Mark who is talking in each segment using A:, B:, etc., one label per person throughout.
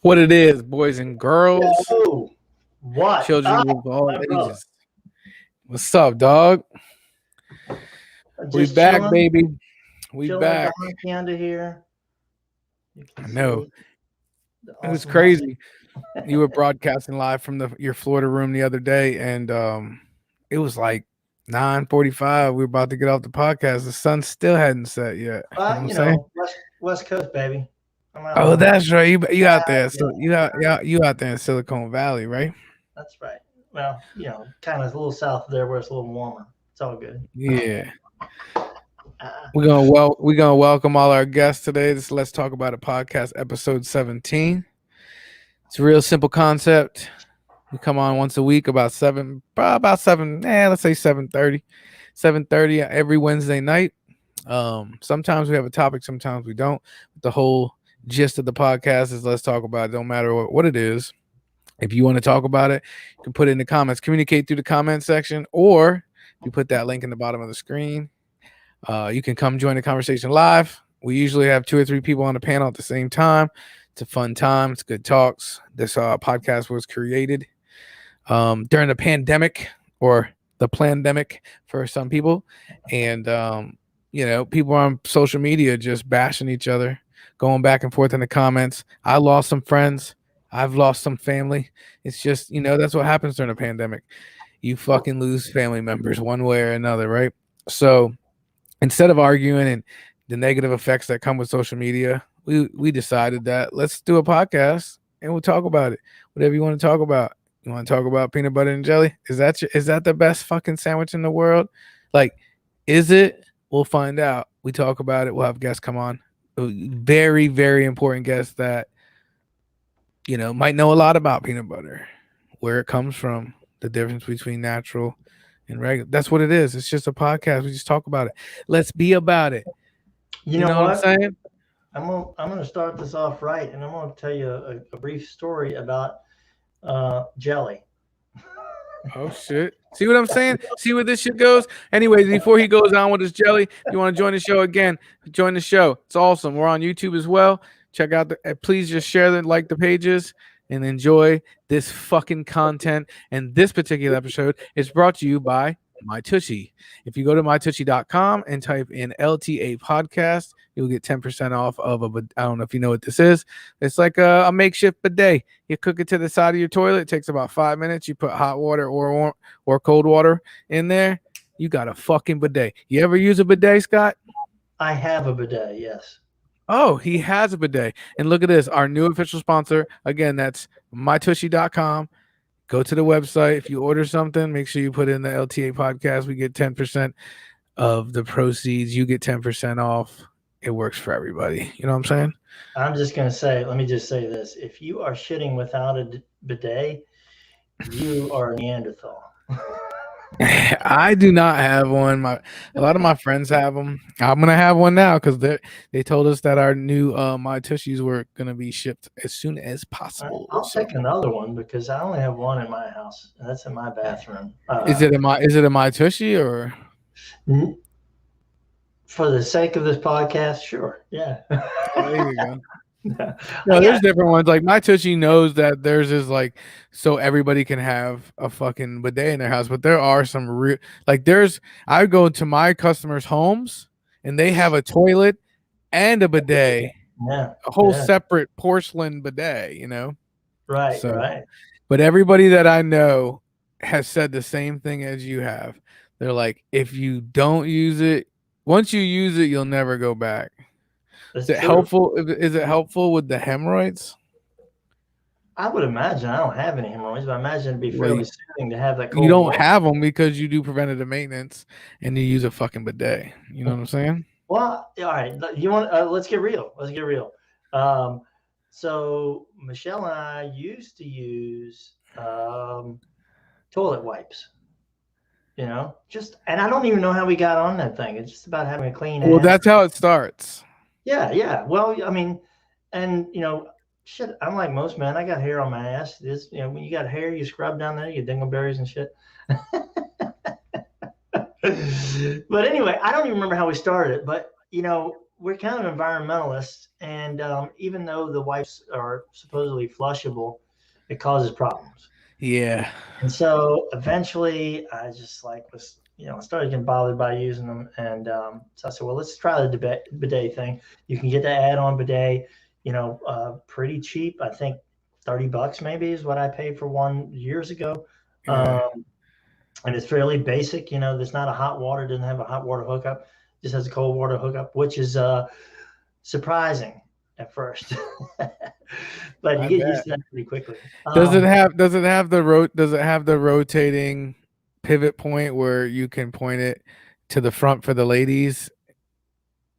A: What it is, boys and girls,
B: Yo, what
A: children
B: up,
A: of all
B: my brother?
A: ages. What's up, dog? We
B: Just
A: back,
B: chilling,
A: baby. We
B: chilling a
A: back.
B: donkey under here. You can
A: I know.
B: see the
A: It was
B: awesome house.
A: crazy. You were broadcasting live from your Florida room the other day, and it was like 9:45. We were about to get off the podcast. The sun still hadn't set yet. You know what I'm saying?
B: West Coast, baby. I'm out
A: Oh,
B: on the
A: that's right. You out there.
B: yeah,
A: So you out there in Silicon Valley, right?
B: that's right. Well, kind of a little south of there where it's a little warmer. It's all good.
A: Yeah.
B: Uh,
A: We're gonna welcome all our guests today. This Let's Talk About It podcast, episode 17. It's a real simple concept. We come on once a week about seven, let's say 7:30. 7:30 every Wednesday night. Sometimes we have a topic, sometimes we don't. The whole gist of the podcast is let's talk about it. Don't matter what it is. If you want to talk about it, you can put it in the comments. Communicate through the comment section, or you put that link in the bottom of the screen. You can come join the conversation live. We usually have 2 or 3 people on the panel at the same time. It's a fun time. It's good talks. This podcast was created during the pandemic or the plandemic for some people. And, people on social media just bashing each other, going back and forth in the comments. I lost some friends. I've lost some family. It's just, that's what happens during a pandemic. You fucking lose family members one way or another, right? So, instead of arguing and the negative effects that come with social media, we decided that let's do a podcast and we'll talk about it. Whatever you want to talk about. You want to talk about peanut butter and jelly? Is that the best fucking sandwich in the world? Like, is it? We'll find out. We talk about it. We'll have guests come on. Very, very important guests that might know a lot about peanut butter, where it comes from, the difference between natural and regular. That's what it is. It's just a podcast. We just talk about it. Let's be about it.
B: you
A: You
B: know
A: know what I'm
B: what?
A: saying?
B: I'm gonna start this off right, and I'm gonna tell you a brief story about jelly.
A: Oh shit. See what I'm saying? See where this shit goes? Anyways, before he goes on with his jelly, if you want to join the show again, join the show. It's awesome. We're on YouTube as well. Check out please just share the like the pages and enjoy this fucking content. And this particular episode is brought to you by My Tushy. If you go to mytushy.com and type in LTA podcast, you'll get 10% off of I don't know if you know what this is. It's like a makeshift bidet. You cook it to the side of your toilet. It takes about 5 minutes. You put hot water or cold water in there. You got a fucking bidet. You ever use a bidet, Scott?
B: I have a bidet, yes.
A: Oh, he has a bidet. And look at this. Our new official sponsor. Again, that's mytushy.com. Go to the website. If you order something, make sure you put in the LTA podcast. We get 10% of the proceeds. You get 10% off. It works for everybody. You know what I'm saying?
B: I'm just gonna say, let me just say this: if you are shitting without a bidet, you are a Neanderthal.
A: I do not have one. A lot of my friends have them. I'm gonna have one now because they told us that our new My Tushies were gonna be shipped as soon as possible.
B: I'll
A: So,
B: take another one because I only have one in my house, and that's in my bathroom.
A: is it a My Tushy or?
B: For the sake of this podcast, sure, yeah.
A: Oh, there you go.
B: No,
A: No, there's different ones. Like My Tushy knows that theirs is like so everybody can have a fucking bidet in their house, but there are some real I go to my customers' homes and they have a toilet and a bidet,
B: yeah,
A: a whole
B: yeah.
A: separate porcelain bidet.
B: Right,
A: So,
B: right.
A: but everybody that I know has said the same thing as you have. They're like, if you don't use it, once you use it, you'll never go back.
B: That's
A: Is it
B: true.
A: helpful? Is it helpful with the hemorrhoids?
B: I would imagine I don't have any hemorrhoids, but I imagine it'd be
A: Well,
B: fairly soothing to have that cold
A: you don't
B: water.
A: have them because you do preventative maintenance and you use a fucking bidet. You know what I'm saying?
B: Well, all right. You want? Let's get real. Let's get real. So Michelle and I used to use toilet wipes. And I don't even know how we got on that thing. It's just about having a clean
A: Well,
B: ass.
A: that's how it starts.
B: Yeah, yeah. Well, I mean, and shit. I'm like most men. I got hair on my ass. When you got hair, you scrub down there, you dingleberries and shit. But anyway, I don't even remember how we started. But we're kind of environmentalists, and even though the wipes are supposedly flushable, it causes problems.
A: Yeah.
B: And so eventually, I just like was I started getting bothered by using them, and so I said, well, let's try the bidet thing. You can get the add-on bidet, pretty cheap. I think $30 maybe is what I paid for one years ago.
A: Yeah.
B: And it's fairly basic. There's not a hot water, doesn't have a hot water hookup, just has a cold water hookup, which is surprising at first, but you
A: I
B: get used
A: bet.
B: to that pretty quickly.
A: Does it have the rotating pivot point where you can point it to the front for the ladies?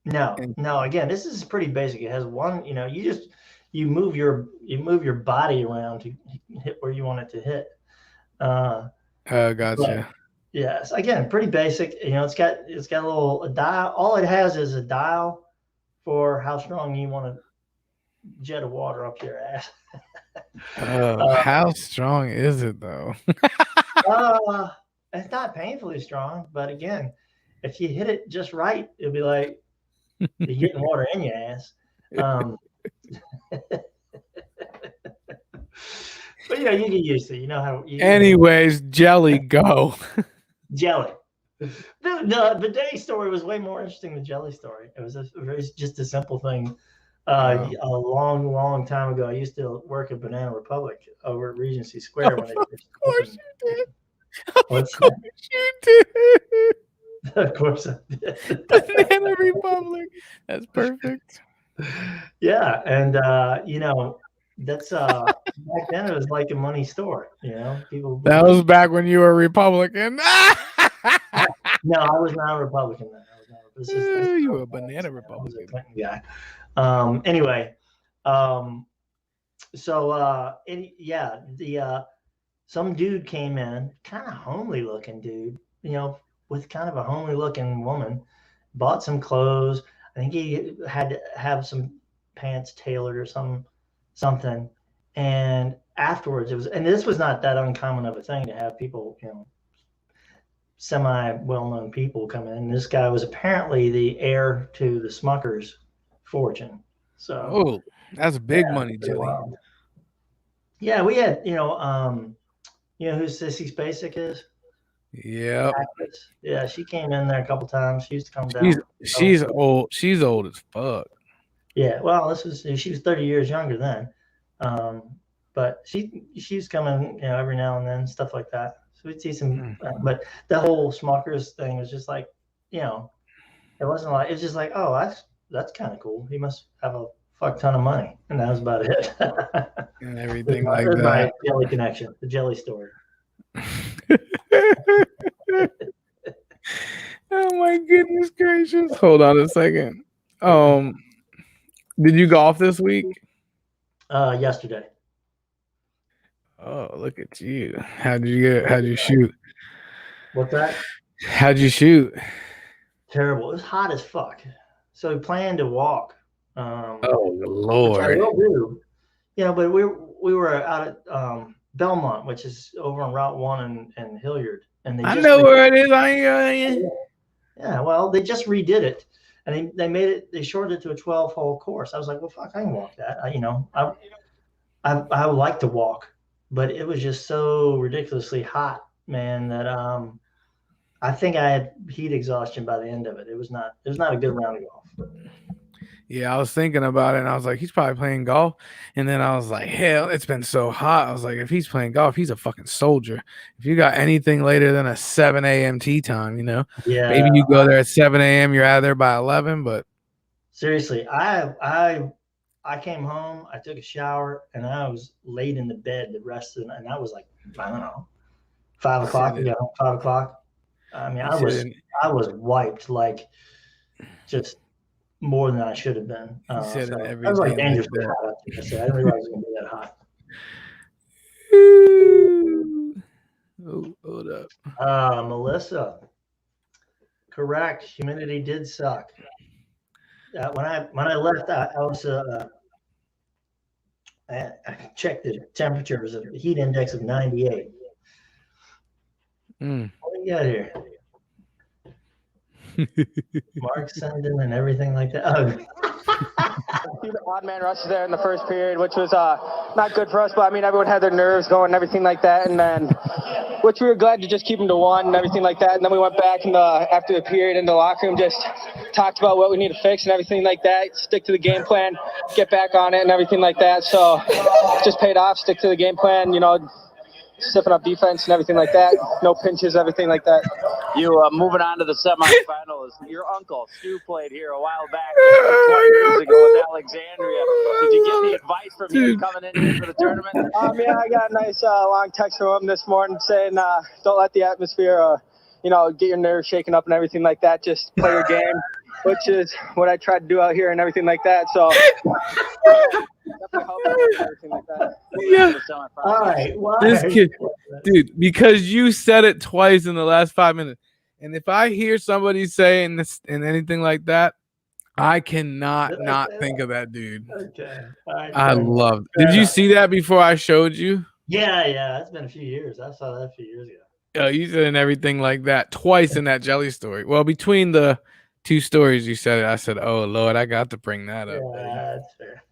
B: No. Again, this is pretty basic. It has one. You move your body around to hit where you want it to hit.
A: Gotcha.
B: But, yes, again, pretty basic. It's got a dial. All it has is a dial for how strong you want to jet of water up your ass.
A: How strong is it though?
B: It's not painfully strong, but again, if you hit it just right, it'll be like you're getting water in your ass. But you get used to it. You know how.
A: Anyways, jelly, go.
B: Jelly. The bidet story was way more interesting than jelly story. It was just a simple thing. A long time ago, I used to work at Banana Republic over at Regency Square.
A: Of course you did. Of course you did.
B: Of course I did.
A: Banana Republic. That's perfect.
B: Yeah, and that's back then it was like a money store. People.
A: That was back when you were a Republican.
B: No, I was not a Republican then.
A: You were a Banana Republican.
B: I was a Clinton guy. Anyway, some dude came in, kind of homely looking dude, with kind of a homely looking woman, bought some clothes. I think he had to have some pants tailored or something. And afterwards and this was not that uncommon of a thing to have people, semi well-known people come in. This guy was apparently the heir to the Smuckers fortune. So
A: that's big money, Jelly.
B: Yeah, we had, who Sissy Spacek is?
A: Yeah.
B: Yeah, she came in there a couple times. She used to come down.
A: She's old. She's old as fuck. And everything like that.
B: My jelly connection, the jelly story.
A: Oh my goodness gracious! Hold on a second. Did you golf this week?
B: Yesterday.
A: Oh, look at you! How'd you shoot?
B: What's that?
A: How'd you shoot?
B: Terrible. It was hot as fuck. So we planned to walk.
A: Oh Lord!
B: Which I will do. But we were out at Belmont, which is over on Route 1 and Hilliard, and
A: I know where it is.
B: Yeah, well, they just redid it, and they shortened it to a 12-hole course. I was like, well, fuck, I can walk that. I would like to walk, but it was just so ridiculously hot, man, that I think I had heat exhaustion by the end of it. It was not a good round of golf.
A: Yeah, I was thinking about it, and I was like, he's probably playing golf. And then I was like, hell, it's been so hot. I was like, if he's playing golf, he's a fucking soldier. If you got anything later than a 7 a.m. tee time,
B: yeah,
A: maybe you go there at 7 a.m., you're out of there by 11, but
B: seriously, I came home, I took a shower, and I was laid in the bed the rest of the night, and I was like, I don't know, 5 o'clock, 5 o'clock. I mean, I was wiped, like, just more than I should have been. I was like dangerously hot. I didn't realize it was going to be that hot.
A: Oh, hold up.
B: Melissa, correct. Humidity did suck. When I left, I was I checked the temperature. It was a heat index of 98. What do you got here? Mark Sundin and everything like that. Oh.
C: The odd man rushes there in the first period, which was not good for us. But I mean, everyone had their nerves going and everything like that. And then, which we were glad to just keep them to 1 and everything like that. And then we went back after the period in the locker room, just talked about what we need to fix and everything like that. Stick to the game plan, get back on it and everything like that. So just paid off. Stick to the game plan. Stepping up defense and everything like that. No pinches, everything like that.
D: You moving on to the semifinals. Your uncle Stu played here a while back, 20 years ago with Alexandria. Did you get any advice from him coming in here for the tournament?
C: Yeah, I got a nice long text from him this morning saying, "Don't let the atmosphere, get your nerves shaken up and everything like that. Just play your game," which is what I try to do out here and everything like that. So. Everything like that.
A: Yeah.
B: All right.
A: This kid, dude, because you said it twice in the last 5 minutes. And if I hear somebody saying this and anything like that, I cannot not think of that dude.
B: Okay. Right,
A: I love it. Did you see that before I showed you?
B: Yeah. It's been a few years. I saw that a few years ago.
A: Oh, you said and everything like that twice in that jelly story. Well, between the 2 stories you said it, I said, "Oh Lord, I got to bring that up."
B: Yeah, that's fair.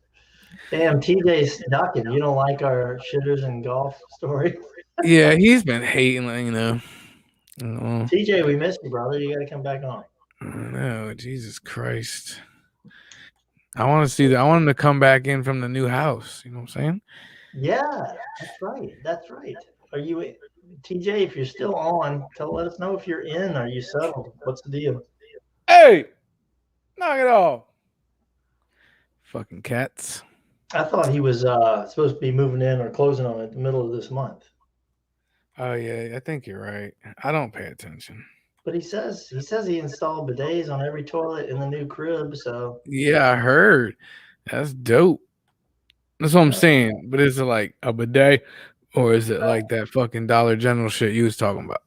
B: Damn, TJ's ducking. You don't like our shitters and golf story?
A: Yeah, he's been hating,
B: TJ, we missed you, brother. You got to come back on.
A: No, Jesus Christ. I want to see that. I want him to come back in from the new house. You know what I'm saying?
B: Yeah, that's right. Are you, TJ, if you're still on, let us know if you're in. Are you settled? What's the deal?
A: Hey, knock it off. Fucking cats.
B: I thought he was supposed to be moving in or closing on it the middle of this month.
A: Oh yeah, I think you're right. I don't pay attention.
B: But he says he installed bidets on every toilet in the new crib. So
A: yeah, I heard. That's dope. That's what I'm saying. But is it like a bidet, or is it like that fucking Dollar General shit you was talking about?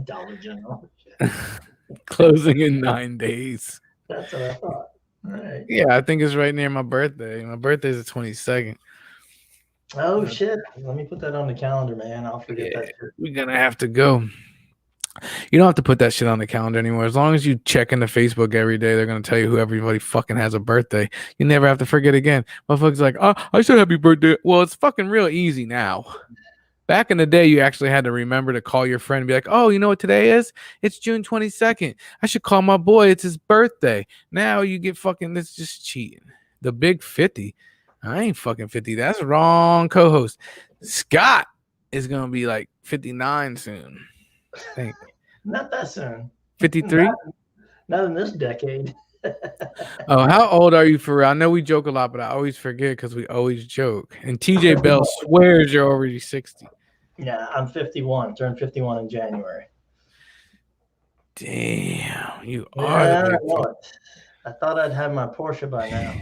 B: Dollar General.
A: Closing in 9 days.
B: That's what I thought. All right.
A: Yeah, I think it's right near my birthday. My birthday's the 22nd.
B: Oh shit! Let me put that on the calendar, man. I'll forget that shit.
A: We're gonna have to go. You don't have to put that shit on the calendar anymore. As long as you check into Facebook every day, they're gonna tell you who everybody fucking has a birthday. You never have to forget again. Motherfuckers like, "Oh, I said happy birthday." Well, it's fucking real easy now. Back in the day, you actually had to remember to call your friend and be like, "Oh, you know what today is? It's June 22nd. I should call my boy. It's his birthday." Now you get fucking, this just cheating. The big 50. I ain't fucking 50. That's wrong co-host. Scott is going to be like 59 soon. I think.
B: Not that soon.
A: 53?
B: Not in this decade.
A: Oh, how old are you for real? I know we joke a lot, but I always forget because we always joke. And TJ Bell swears you're already 60.
B: Yeah, I'm 51. Turned 51 in January.
A: Damn, you are.
B: Yeah, I thought I'd have my Porsche by now.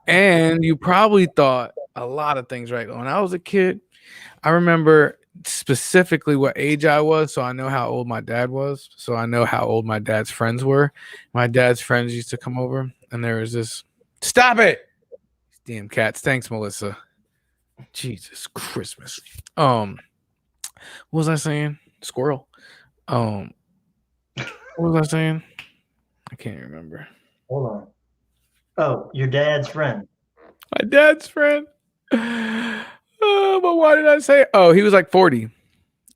A: And you probably thought a lot of things, right? When I was a kid, I remember specifically what age I was, so I know how old my dad was. So I know how old my dad's friends were. My dad's friends used to come over, and there was this. Stop it! Damn cats. Thanks, Melissa. Jesus Christmas. What was I saying? Squirrel. What was I saying? I can't remember.
B: Hold on. Oh, your dad's friend.
A: My dad's friend. But why did I say it? Oh, he was like 40.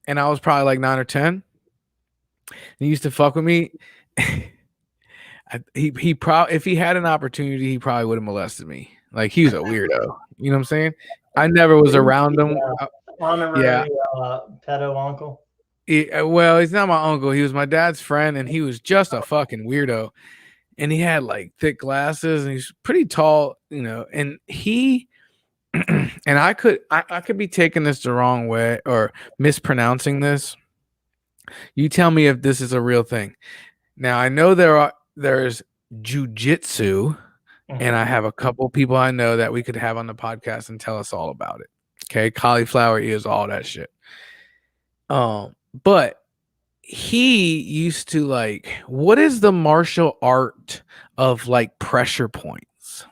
A: And I was probably like 9 or 10. He used to fuck with me. He probably, if he had an opportunity, he probably would have molested me. Like, he was a weirdo. You know what I'm saying? I never was around him.
B: Honorary pedo uncle.
A: Well, he's not my uncle. He was my dad's friend, and he was just a fucking weirdo. And he had like thick glasses, and he's pretty tall, you know. And he, and I could be taking this the wrong way or mispronouncing this. You tell me if this is a real thing. Now I know there's jujitsu, and I have a couple people I know that we could have on the podcast and tell us all about it. Okay, cauliflower ears, all that shit. But he used to like, what is the martial art of like pressure points?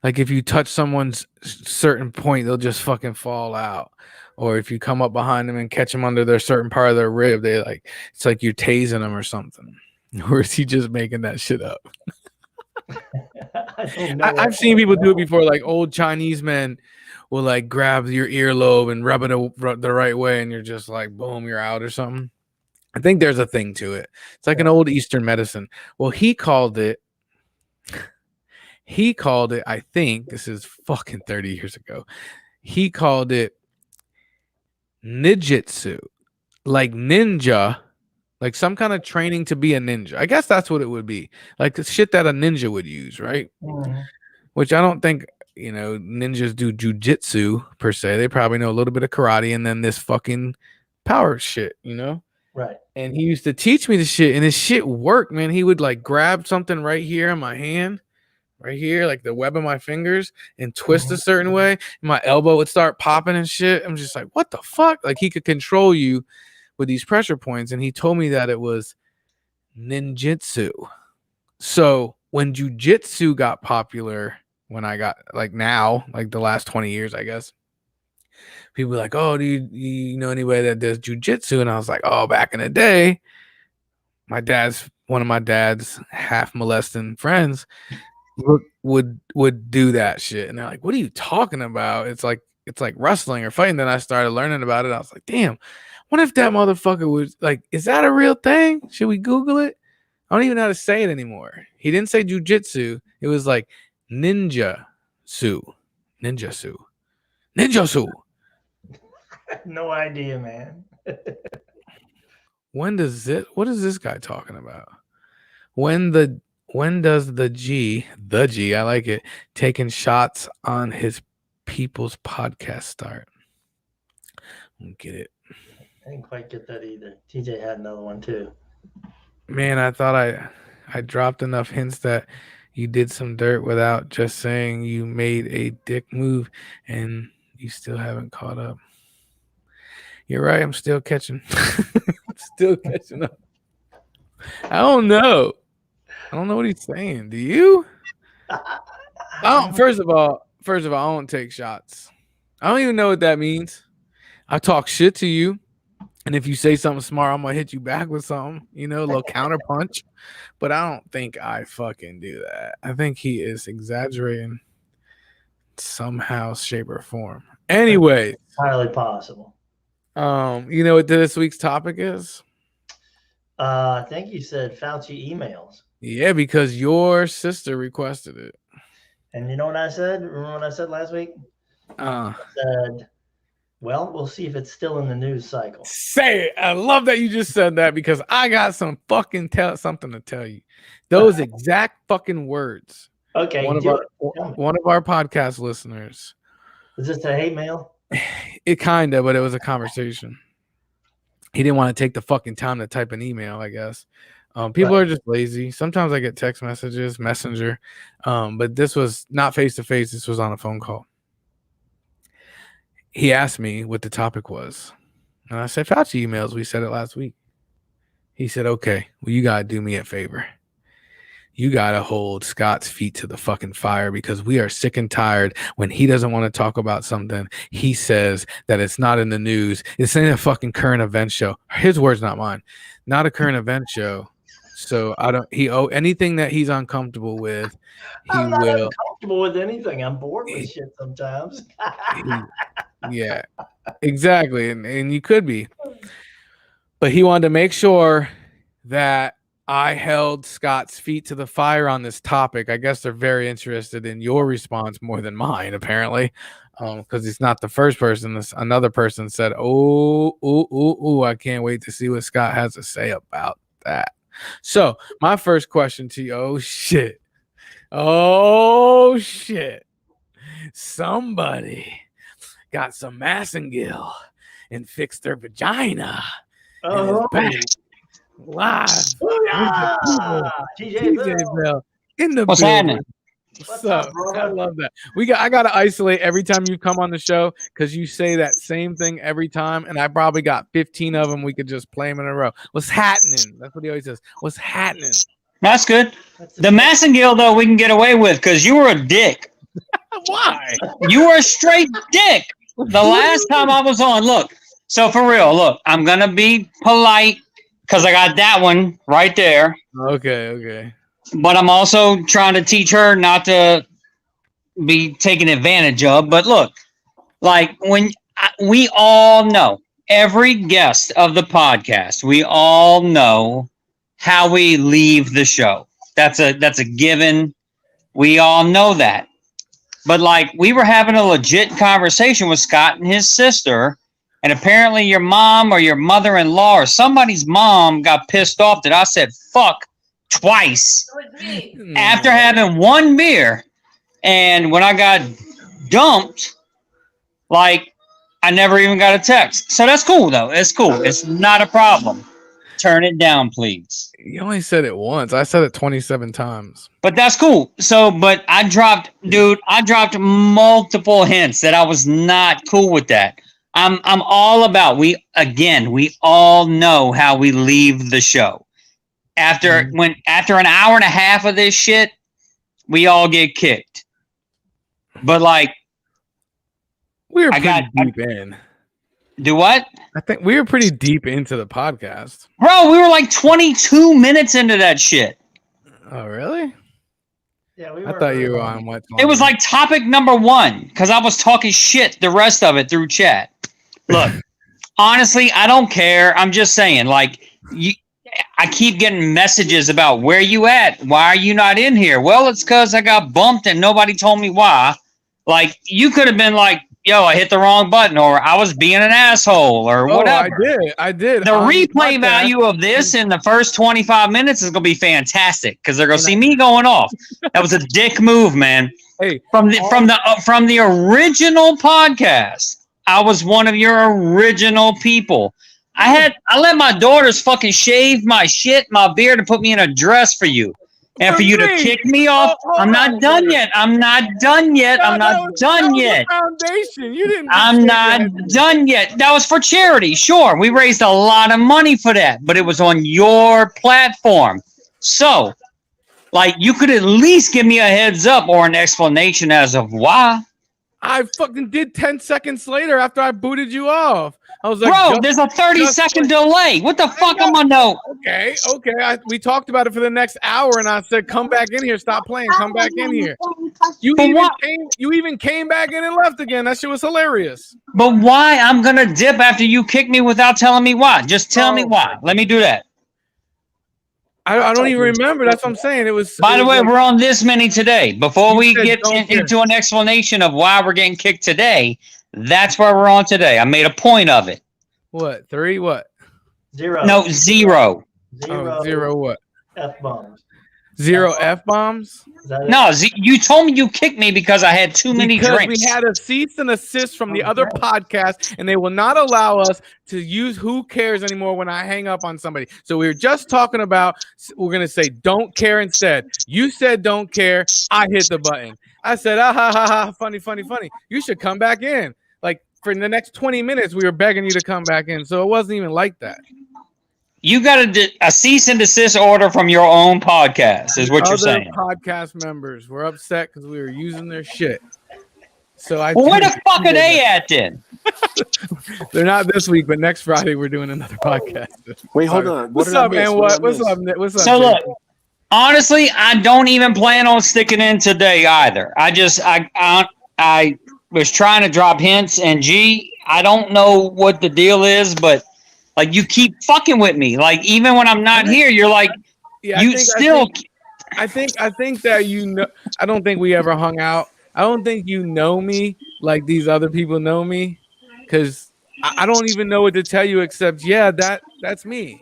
A: Like if you touch someone's certain point, they'll just fucking fall out. or if you come up behind them and catch them under their certain part of their rib, it's like you're tasing them or something. Or is he just making that shit up? I've seen people do it before, like old Chinese men will like grab your earlobe and rub it the right way, and you're just like, boom, you're out or something. I think there's a thing to it. It's like an old Eastern medicine. Well, he called it, I think this is fucking 30 years ago. He called it ninjutsu, like ninja, like some kind of training to be a ninja. I guess that's what it would be. Like the shit that a ninja would use, right?
B: Mm-hmm.
A: Which I don't think, ninjas do jujitsu per se. They probably know a little bit of karate and then this fucking power shit,
B: Right.
A: And he used to teach me the shit, and this shit worked, man. He would like grab something right here in my hand, right here, like the web of my fingers, and twist a certain way. And my elbow would start popping and shit. I'm just like, what the fuck? Like he could control you with these pressure points. And he told me that it was ninjutsu. So when jujitsu got popular, when I got like now, like the last 20 years, I guess, people were like, oh, do you know anybody that does jujitsu? And I was like, oh, back in the day, one of my dad's half molesting friends would do that shit. And they're like, what are you talking about? It's like wrestling or fighting. Then I started learning about it. I was like, damn, what if that motherfucker was like, is that a real thing? Should we Google it? I don't even know how to say it anymore. He didn't say jujitsu. It was like ninjutsu.
B: No idea, man.
A: What is this guy talking about? When does the G, I like it, taking shots on his people's podcast start? I don't get it.
B: I didn't quite get that either. TJ had another one too.
A: Man, I thought I dropped enough hints that you did some dirt without just saying you made a dick move, and you still haven't caught up. You're right. I'm still catching. Still catching up. I don't know what he's saying. Do you? First of all, I don't take shots. I don't even know what that means. I talk shit to you, and if you say something smart, I'm gonna hit you back with something, a little counter punch. But I don't think I fucking do that. I think he is exaggerating somehow, shape, or form. Anyway,
B: Highly possible.
A: You know what this week's topic is?
B: I think you said Fauci emails.
A: Yeah, because your sister requested it.
B: And you know what I said? Remember what I said last week? I said, well, we'll see if it's still in the news cycle.
A: Say it. I love that you just said that because I got something to tell you. Those exact fucking words.
B: Okay.
A: One of our podcast listeners.
B: Is this a hate mail?
A: It kind of, but it was a conversation. He didn't want to take the fucking time to type an email, I guess. People are just lazy. Sometimes I get text messages, messenger. But this was not face-to-face. This was on a phone call. He asked me what the topic was. And I said, Fauci emails. We said it last week. He said, okay, well, you got to do me a favor. You got to hold Scott's feet to the fucking fire because we are sick and tired when he doesn't want to talk about something. He says that it's not in the news. It's in a fucking current event show. His words, not mine. Not a current event show. So anything that he's uncomfortable with,
B: I'm not uncomfortable with anything. I'm bored with shit sometimes.
A: Yeah, exactly. And you could be. But he wanted to make sure that I held Scott's feet to the fire on this topic. I guess they're very interested in your response more than mine, apparently, because it's not the first person. Another person said, I can't wait to see what Scott has to say about that. So my first question to you, oh shit, somebody got some Massengill and fixed their vagina.
B: Oh,
A: live.
B: TJ
A: Bell in the
E: What's
A: building.
E: happening?
A: What's up? I love that. I gotta isolate every time you come on the show because you say that same thing every time, and I probably got 15 of them. We could just play them in a row. What's happening? That's what he always says. What's happening?
E: That's good. The Massengill, though, we can get away with because you were a dick.
A: Why?
E: You were a straight dick. The last time I was on, look. So for real, look, I'm gonna be polite because I got that one right there.
A: Okay.
E: But I'm also trying to teach her not to be taken advantage of. But look, like we all know, every guest of the podcast, we all know how we leave the show. That's a given. We all know that. But like we were having a legit conversation with Scott and his sister, and apparently your mom or your mother-in-law or somebody's mom got pissed off that I said fuck twice after having one beer. And when I got dumped, like I never even got a text. So that's cool though. It's cool. It's not a problem. Turn it down, please.
A: You only said it once. I said it 27 times.
E: But that's cool. So, but I dropped multiple hints that I was not cool with that. I'm all about we all know how we leave the show. After an hour and a half of this shit, we all get kicked. But like
A: we were pretty deep in.
E: Do what?
A: I think we were pretty deep into the podcast.
E: Bro, we were like 22 minutes into that shit.
A: Oh, really?
B: Yeah, we
A: I thought you were on what?
E: It was like topic number 1 because I was talking shit the rest of it through chat. Look, honestly, I don't care. I'm just saying, like, I keep getting messages about where you at. Why are you not in here? Well, it's because I got bumped and nobody told me why. Like, you could have been like, yo, I hit the wrong button, or I was being an asshole, or whatever.
A: I did.
E: The replay value of this in the first 25 minutes is going to be fantastic because they're going to see me going off. That was a dick move, man.
A: Hey,
E: from the original podcast, I was one of your original people. I let my daughters fucking shave my beard, and put me in a dress for you. And for you to kick me off, I'm not done yet. I'm not done yet. I'm not done yet.
A: Foundation. You didn't.
E: I'm not done yet. That was for charity. Sure, we raised a lot of money for that, but it was on your platform. So, like, you could at least give me a heads up or an explanation as of why.
A: I fucking did 10 seconds later after I booted you off. I was like,
E: bro, there's a 30-second delay. What the fuck am I know?
A: Okay. We talked about it for the next hour, and I said, come back in here. Stop playing. Come back in here. You even came back in and left again. That shit was hilarious.
E: But why? I'm going to dip after you kick me without telling me why. Just tell me why. Let me do that.
A: I don't even remember. That's what I'm saying. It was.
E: By the way, we're on this many today. Before we get into an explanation of why we're getting kicked today, that's where we're on today. I made a point of it.
A: What? 3? What?
B: 0.
E: No, 0.
A: 0 what?
B: F-bombs.
A: 0 F-bombs?
E: No, you told me you kicked me because I had too many drinks.
A: We had a cease and assist from the other podcast, and they will not allow us to use Who Cares anymore when I hang up on somebody. So we were just talking about, we're going to say don't care instead. You said don't care. I hit the button. I said, funny. You should come back in. Like, for the next 20 minutes, we were begging you to come back in. So it wasn't even like that.
E: You got a cease and desist order from your own podcast, is what you're saying.
A: Podcast members were upset because we were using their shit. So
E: where the fuck are they at then?
A: They're not this week, but next Friday we're doing another podcast.
F: Wait, hold on.
A: What's up, man? What's up, Nick? What's up?
E: So look, honestly, I don't even plan on sticking in today either. I was trying to drop hints, and I don't know what the deal is, but like you keep fucking with me. Like even when I'm not here, you're like, I think that you know. I don't think we ever hung out. I don't think you know me like these other people know me, because I don't even know what to tell you except that's me.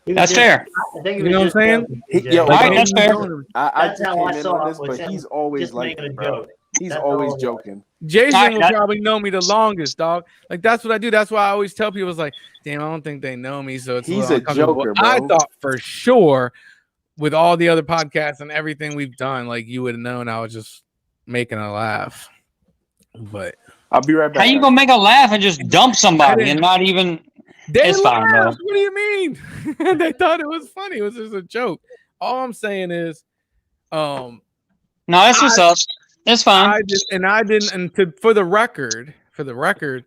E: That's fair.
A: You know what I'm saying?
E: That's fair.
F: I just came in on this, but he's always like, bro. He's always joking.
A: Jason will probably know me the longest, dog. Like that's what I do. That's why I always tell people, it's like, damn, I don't think they know me. So he's a joker, bro. I thought for sure with all the other podcasts and everything we've done, like you would have known I was just making a laugh. But
F: I'll be right back.
E: How you gonna make a laugh and just dump somebody and not even?
A: It's fine, though. What do you mean? They thought it was funny. It was just a joke. All I'm saying is, no,
E: that's what's up. It's fine.
A: For the record, for the record,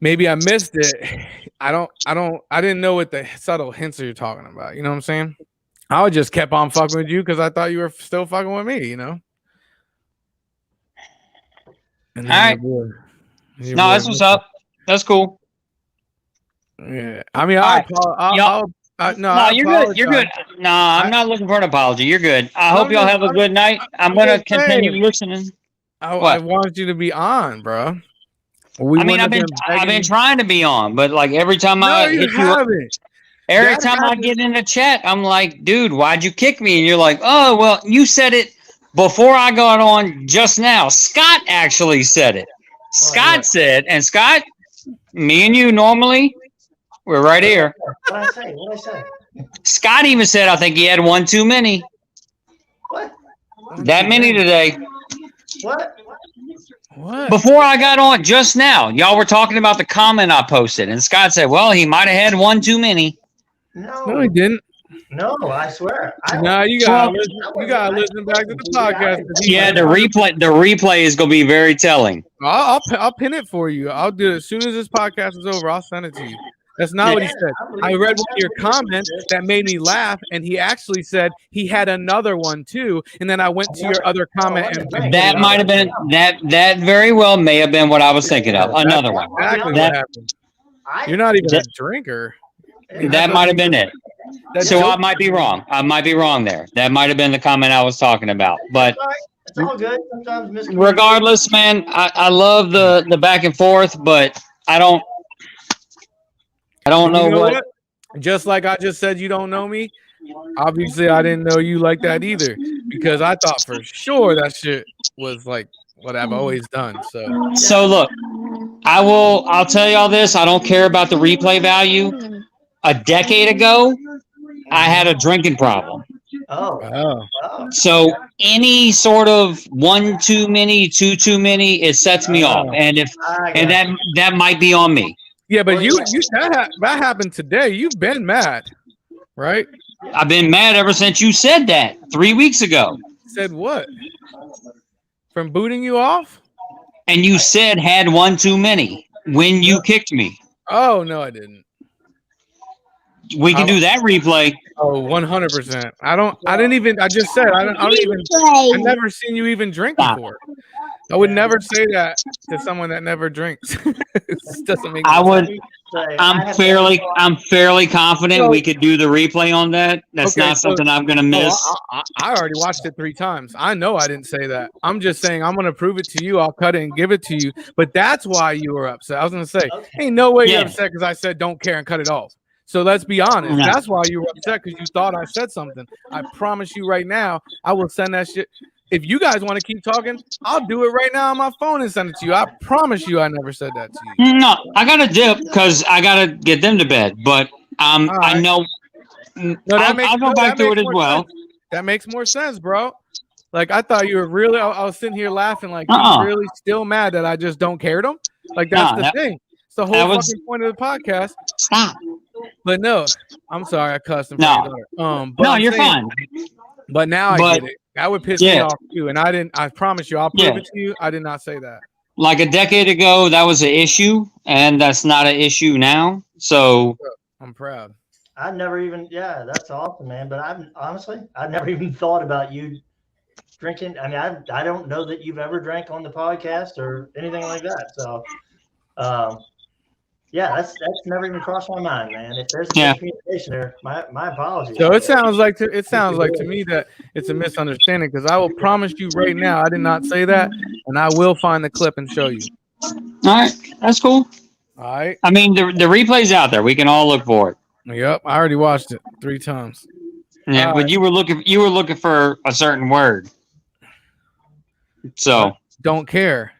A: maybe I missed it. I didn't know what the subtle hints you're talking about. You know what I'm saying? I would just kept on fucking with you because I thought you were still fucking with me, you know? And
E: All right. No, that's what's up. That's cool.
A: Yeah. I mean,
E: no, you're good. You're good. No, I'm not looking for an apology. You're good. I hope y'all have a good night. I'm going to continue listening.
A: I wanted you to be on, bro.
E: I've been trying to be on, but like every time I hit you, every time I get in the chat, I'm like, dude, why'd you kick me? And you're like, oh, well, you said it before I got on just now. Scott actually said it. Scott said, and Scott, me and you normally, we're right here.
B: What did I say?
E: Scott even said, I think he had one too many.
B: What?
E: That many today.
B: What?
E: Before I got on just now, y'all were talking about the comment I posted, and Scott said, well, he might have had one too many.
A: No, he didn't.
B: No, I swear.
A: You gotta listen back to the podcast.
E: Yeah, the replay is gonna be very telling.
A: I'll pin it for you. I'll do it as soon as this podcast is over. I'll send it to you. That's not what he said. I read one of your comments that made me laugh, and he actually said he had another one too. And then I went to your other comment, and
E: that might have been that very well may have been what I was thinking of. Another one.
A: Exactly what happened. You're not even a drinker.
E: That might have been it. So I might be wrong. I might be wrong there. That might have been the comment I was talking about. But
B: it's all good. Sometimes
E: regardless, man, I love the back and forth, but I don't know what.
A: Just like I just said, you don't know me. Obviously, I didn't know you like that either, because I thought for sure that shit was like what I've always done.
E: So look, I'll tell y'all this. I don't care about the replay value. A decade ago, I had a drinking problem.
B: Oh.
E: So any sort of one too many, two too many, it sets me off, and that might be on me.
A: Yeah, but that happened today. You've been mad, right?
E: I've been mad ever since you said that 3 weeks ago.
A: Said what? From booting you off?
E: And you said had one too many when you kicked me.
A: Oh no, I didn't.
E: We can do that replay.
A: Oh, 100%. I just said I never seen you even drink before. I would never say that to someone that never drinks. Doesn't make sense.
E: I'm fairly confident we could do the replay on that. That's not something I'm gonna miss.
A: I already watched it 3 times. I know I didn't say that. I'm just saying I'm gonna prove it to you. I'll cut it and give it to you. But that's why you were upset. I was gonna say, ain't no way you're upset because I said don't care and cut it off. So let's be honest.
E: No.
A: That's why you were upset, because you thought I said something. I promise you right now, I will send that shit. If you guys want to keep talking, I'll do it right now on my phone and send it to you. I promise you I never said that to you.
E: No, I got to dip because I got to get them to bed. But right. I know I'll go back to it as well.
A: Sense. That makes more sense, bro. Like, I thought you were really – I was sitting here laughing like you're really still mad that I just don't care them. Like, that's the thing. It's the whole fucking point of the podcast.
E: Stop.
A: But no, I'm sorry I cussed him. No,
E: you're fine.
A: But now I get it. That would piss me off too. And I promise you, I'll prove it to you. I did not say that.
E: Like a decade ago, that was an issue, and that's not an issue now. So
A: I'm proud.
B: I never even, that's awesome, man. But I never even thought about you drinking. I mean, I don't know that you've ever drank on the podcast or anything like that. So, that's never even crossed my mind, man. If there's a communication there, my apologies.
A: So it sounds like to me that it's a misunderstanding, because I will promise you right now I did not say that, and I will find the clip and show you.
E: All right, that's cool.
A: All right.
E: I mean, the replay's out there. We can all look for it.
A: Yep, I already watched it 3 times.
E: Yeah, but you were looking for a certain word. So
A: don't care.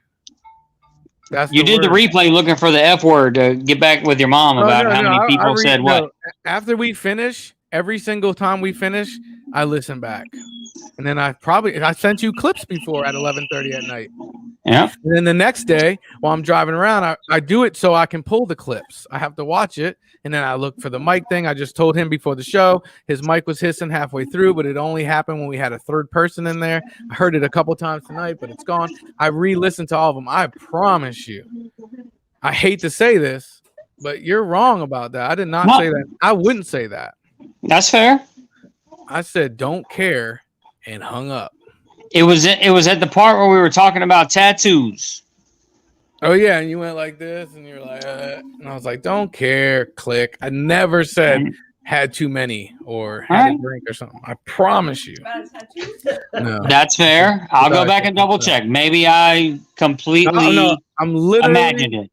E: You did the replay looking for the F word to get back with your mom about how many people said what.
A: After we finish, every single time we finish, I listen back. And then I sent you clips before at 11:30 at night.
E: Yeah.
A: And then the next day, while I'm driving around, I do it so I can pull the clips. I have to watch it, and then I look for the mic thing. I just told him before the show his mic was hissing halfway through, but it only happened when we had a third person in there. I heard it a couple times tonight, but it's gone. I re-listened to all of them. I promise you. I hate to say this, but you're wrong about that. I did not say that. I wouldn't say that.
E: That's fair.
A: I said don't care and hung up.
E: It was at the part where we were talking about tattoos.
A: Oh yeah, and you went like this, and you're like, and I was like, don't care. Click. I never said had too many or had a drink or something. I promise you. No.
E: That's fair. I'll go back and double check. Maybe I completely
A: I'm literally
E: imagined it.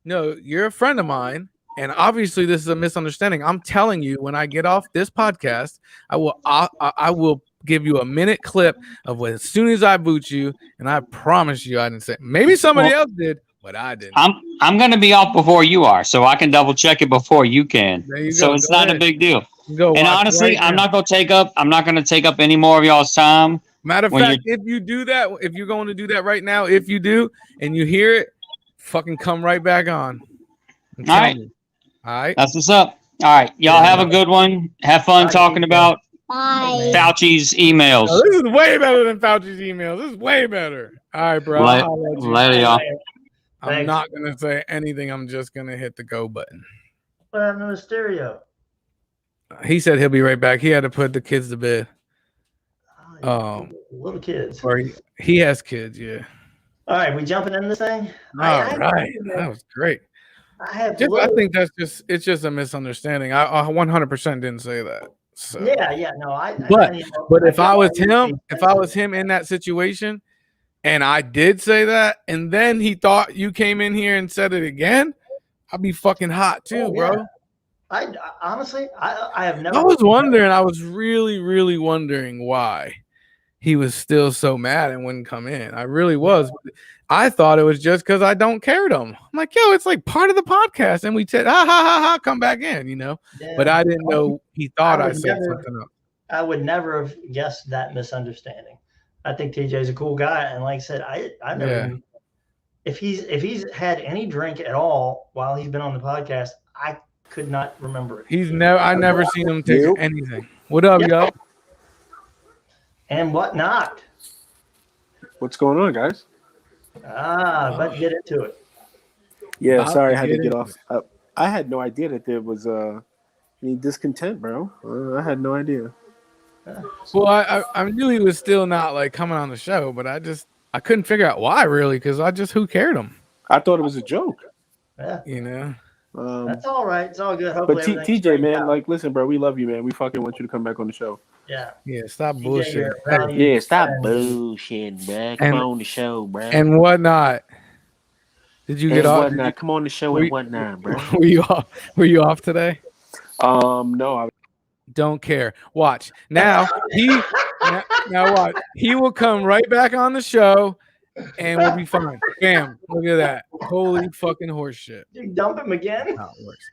A: No, you're a friend of mine, and obviously this is a misunderstanding. I'm telling you, when I get off this podcast, I will give you a minute clip of what as soon as I boot you, and I promise you I didn't say. Maybe somebody else did, but I didn't.
E: I'm gonna be off before you are, so I can double check it before you can. So it's not a big deal. And honestly, I'm not gonna take up any more of y'all's time.
A: Matter of fact, if you do that, if you're going to do that right now, if you do and you hear it, fucking come right back on.
E: All right.
A: All right.
E: That's what's up. All right. Y'all have a good one. Have fun talking about Fauci's emails.
A: Oh, this is way better than Fauci's emails. This is way better. All right, bro.
E: Later, y'all.
A: I'm not going to say anything. I'm just going to hit the go button.
B: What happened to Stereo?
A: He said he'll be right back. He had to put the kids to bed.
B: Little kids.
A: Or he has kids, yeah.
B: All right, we jumping in this thing?
A: All right. That was great. I think it's just a misunderstanding. I 100% didn't say that. So.
B: Yeah, no.
A: But if I was him in that situation, and I did say that, and then he thought you came in here and said it again, I'd be fucking hot too, bro.
B: I honestly, I have never.
A: I was wondering. I was really, really wondering why he was still so mad and wouldn't come in. I really was. I thought it was just because I don't care him. I'm like, yo, it's like part of the podcast, and we said, ha, come back in, you know. Yeah. But I didn't know he thought I said something else.
B: I would never have guessed that misunderstanding. I think TJ's a cool guy, and like I said, I never. If he's had any drink at all while he's been on the podcast, I could not remember it.
A: I never seen him take anything. What up, yo?
B: And whatnot.
F: What's going on, guys?
B: Let's get into it.
F: Yeah, sorry I had to get off. I had no idea that there was any discontent, bro. I had no idea.
A: Well, I knew he was still not like coming on the show, but I couldn't figure out why really, because who cared him?
F: I thought it was a joke.
B: Yeah,
A: you know.
B: That's all right. It's all good. Hopefully
F: but TJ, man, like, listen, bro, we love you, man. We fucking want you to come back on the show.
B: Yeah.
A: Stop bullshit.
G: Yeah, stop bullshitting, bro. Come on the show, bro.
A: And whatnot. Did you get off?
G: Whatnot. Come on the show and whatnot, bro.
A: Were you off today?
F: No.
A: Don't care. Watch now. Now watch. He will come right back on the show, and we'll be fine. Bam! Look at that. Holy fucking horse shit.
B: You dump him again?
A: How it works.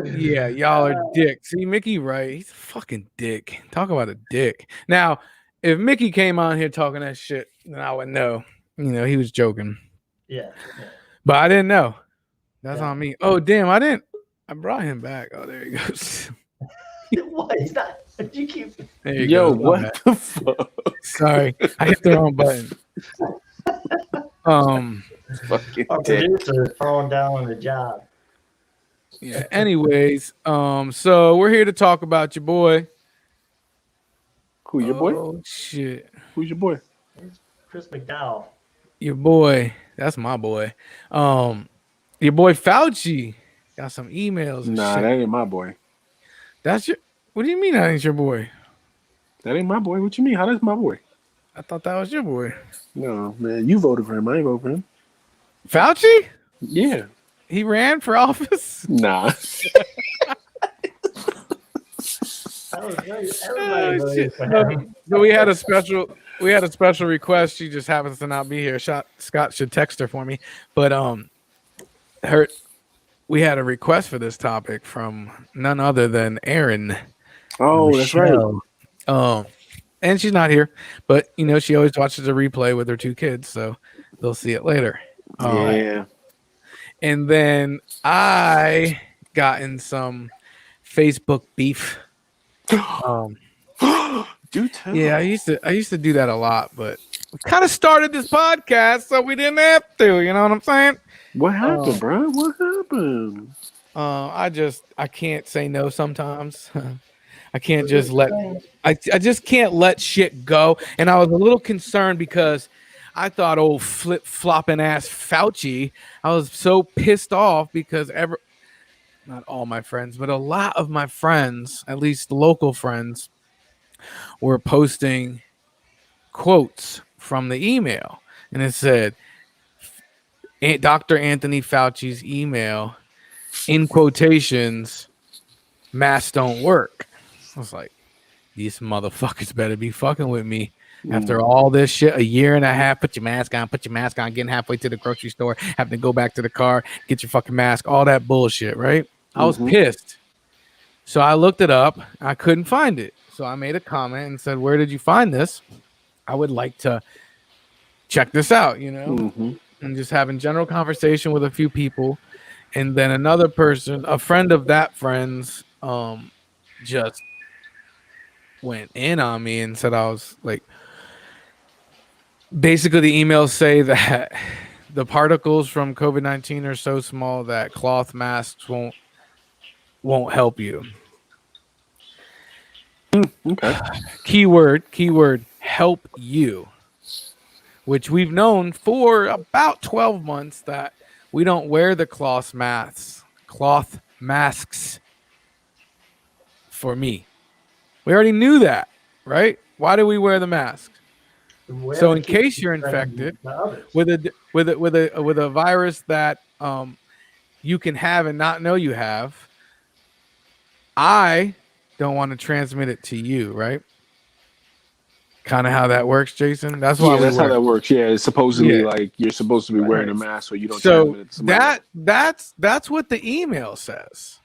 A: Yeah, y'all are dicks. See, Mickey, right? He's a fucking dick. Talk about a dick. Now, if Mickey came on here talking that shit, then I would know. You know, he was joking.
B: Yeah.
A: But I didn't know. That's on me. Oh, damn, I brought him back. Oh, there he goes.
B: What? He's not. You keep.
A: There you go.
F: What the fuck?
A: Sorry, I hit the wrong button.
B: Our producer is throwing down on the job.
A: Yeah. Anyways, so we're here to talk about your boy.
F: Who, your boy?
A: Oh shit.
F: Who's your boy?
B: Chris McDowell.
A: Your boy. That's my boy. Your boy Fauci got some emails. And
F: nah,
A: shit.
F: That ain't my boy.
A: That's your. What do you mean that ain't your boy?
F: That ain't my boy. What you mean? How that's my boy?
A: I thought that was your boy.
F: No, man. You voted for him. I ain't vote for him.
A: Fauci?
F: Yeah.
A: He ran for office?
F: Nah.
A: So we had a special request. She just happens to not be here. Scott should text her for me. But we had a request for this topic from none other than Aaron.
F: Oh, that's right.
A: and she's not here, but she always watches a replay with her 2 kids, so they'll see it later.
F: Yeah.
A: And then I got in some Facebook beef.
F: Do tell.
A: Yeah, I used to do that a lot, but we kind of started this podcast so we didn't have to. You know what I'm saying?
F: What happened, bro? What happened?
A: I can't say no sometimes. I can't just I just can't let shit go. And I was a little concerned because I thought old flip flopping ass Fauci, I was so pissed off because not all my friends, but a lot of my friends, at least local friends, were posting quotes from the email. And it said, Dr. Anthony Fauci's email, in quotations, masks don't work. I was like, these motherfuckers better be fucking with me. After all this shit, a year and a half, put your mask on, getting halfway to the grocery store, having to go back to the car, get your fucking mask, all that bullshit, right? I was pissed. So I looked it up. I couldn't find it. So I made a comment and said, where did you find this? I would like to check this out, and just having general conversation with a few people. And then another person, a friend of that friend's, just went in on me and said I was like, basically the emails say that the particles from COVID-19 are so small that cloth masks won't help you.
F: Okay.
A: Keyword help you, which we've known for about 12 months that we don't wear the cloth masks for me. We already knew that, right? Why do we wear the mask? So in case you're infected with a virus that you can have and not know you have, I don't want to transmit it to you, right? Kind of how that works, Jason. That's why
F: that's how that works. Yeah, it's supposedly like you're supposed to be wearing a mask so you don't transmit it to somebody else.
A: That's what the email says.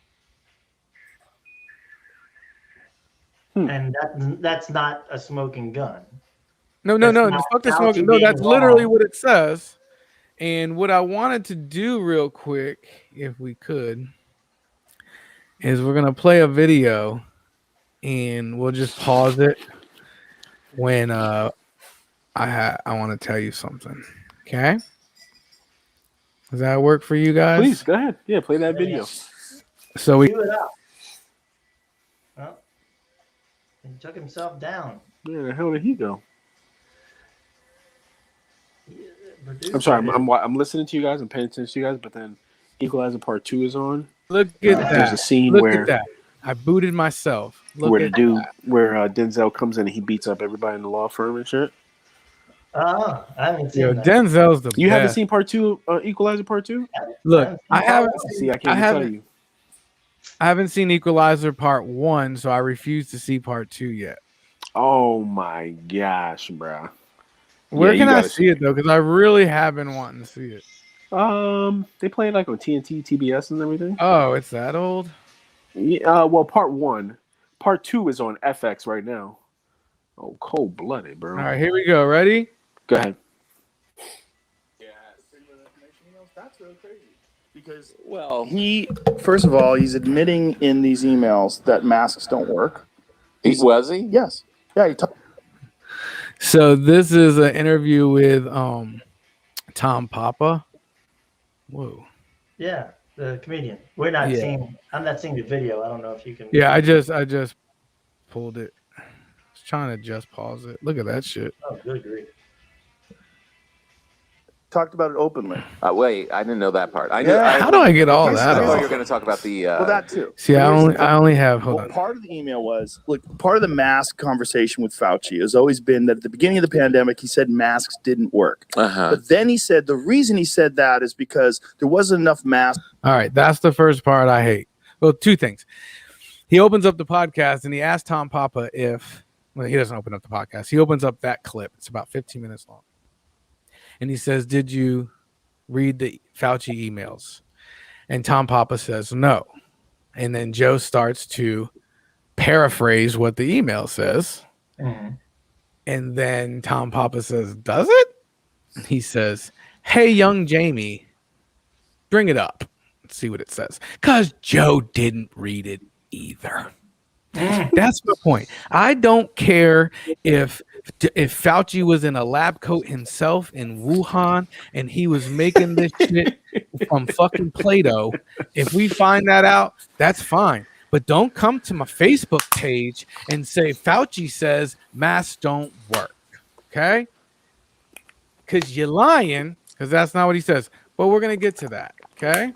B: And that's not a smoking gun.
A: No. Fuck the smoking. No, that's literally what it says. And what I wanted to do real quick, if we could, is we're gonna play a video, and we'll just pause it when I want to tell you something. Okay? Does that work for you guys?
F: Please go ahead. Yeah, play that video.
A: So we.
B: Do it out. Well, he took himself down.
F: Where the hell did he go? I'm sorry. I'm listening to you guys. I'm paying attention to you guys. But then Equalizer Part 2 is on.
A: Look at that.
F: There's a scene
A: Look
F: where
A: at that. I booted myself.
F: where Denzel comes in and he beats up everybody in the law firm and shit.
B: I haven't seen that.
A: Denzel's the
F: You
A: best.
F: haven't seen Part 2, Equalizer Part 2?
A: Look, I haven't.
F: See, I can't even tell you.
A: I haven't seen Equalizer Part 1, so I refuse to see Part 2 yet.
F: Oh my gosh, bro.
A: Where can I see it though? Because I really have been wanting to see it.
F: They play it like on TNT, TBS, and everything.
A: Oh, it's that old?
F: Yeah. Well, Part 1. Part 2 is on FX right now. Oh, cold blooded, bro.
A: All right, here we go. Ready?
F: Go ahead.
H: Yeah, that's really crazy. Because he first of all, he's admitting in these emails that masks don't work.
I: Was he?
H: Yes. Yeah. He
A: So this is an interview with Tom Papa. Whoa.
B: Yeah, the comedian. We're not seeing. I'm not seeing the video. I don't know if you can.
A: Yeah, I just pulled it. I was trying to just pause it. Look at that shit.
B: Oh, good grief.
H: talked about it openly.
I: Wait, I didn't know that part.
A: How do I get all
I: I
A: that?
I: thought
A: off?
I: you were going to talk about the.
H: Well, that too.
A: See, I only have. Hold on.
H: Part of the email was part of the mask conversation with Fauci has always been that at the beginning of the pandemic, he said masks didn't work. But then he said the reason he said that is because there wasn't enough masks.
A: All right, that's the first part I hate. Well, two things. He opens up the podcast and he asks Tom Papa if. Well, he doesn't open up the podcast. He opens up that clip. It's about 15 minutes long. And he says, "Did you read the Fauci emails?" And Tom Papa says, "No." And then Joe starts to paraphrase what the email says.
B: Mm-hmm.
A: And then Tom Papa says, does it? He says, hey, young Jamie, bring it up. Let's see what it says. Because Joe didn't read it either. That's my point. I don't care if Fauci was in a lab coat himself in Wuhan and he was making this shit from fucking Play-Doh. If we find that out, that's fine. But don't come to my Facebook page and say Fauci says masks don't work. Okay? Because you're lying, because that's not what he says. But we're going to get to that. Okay?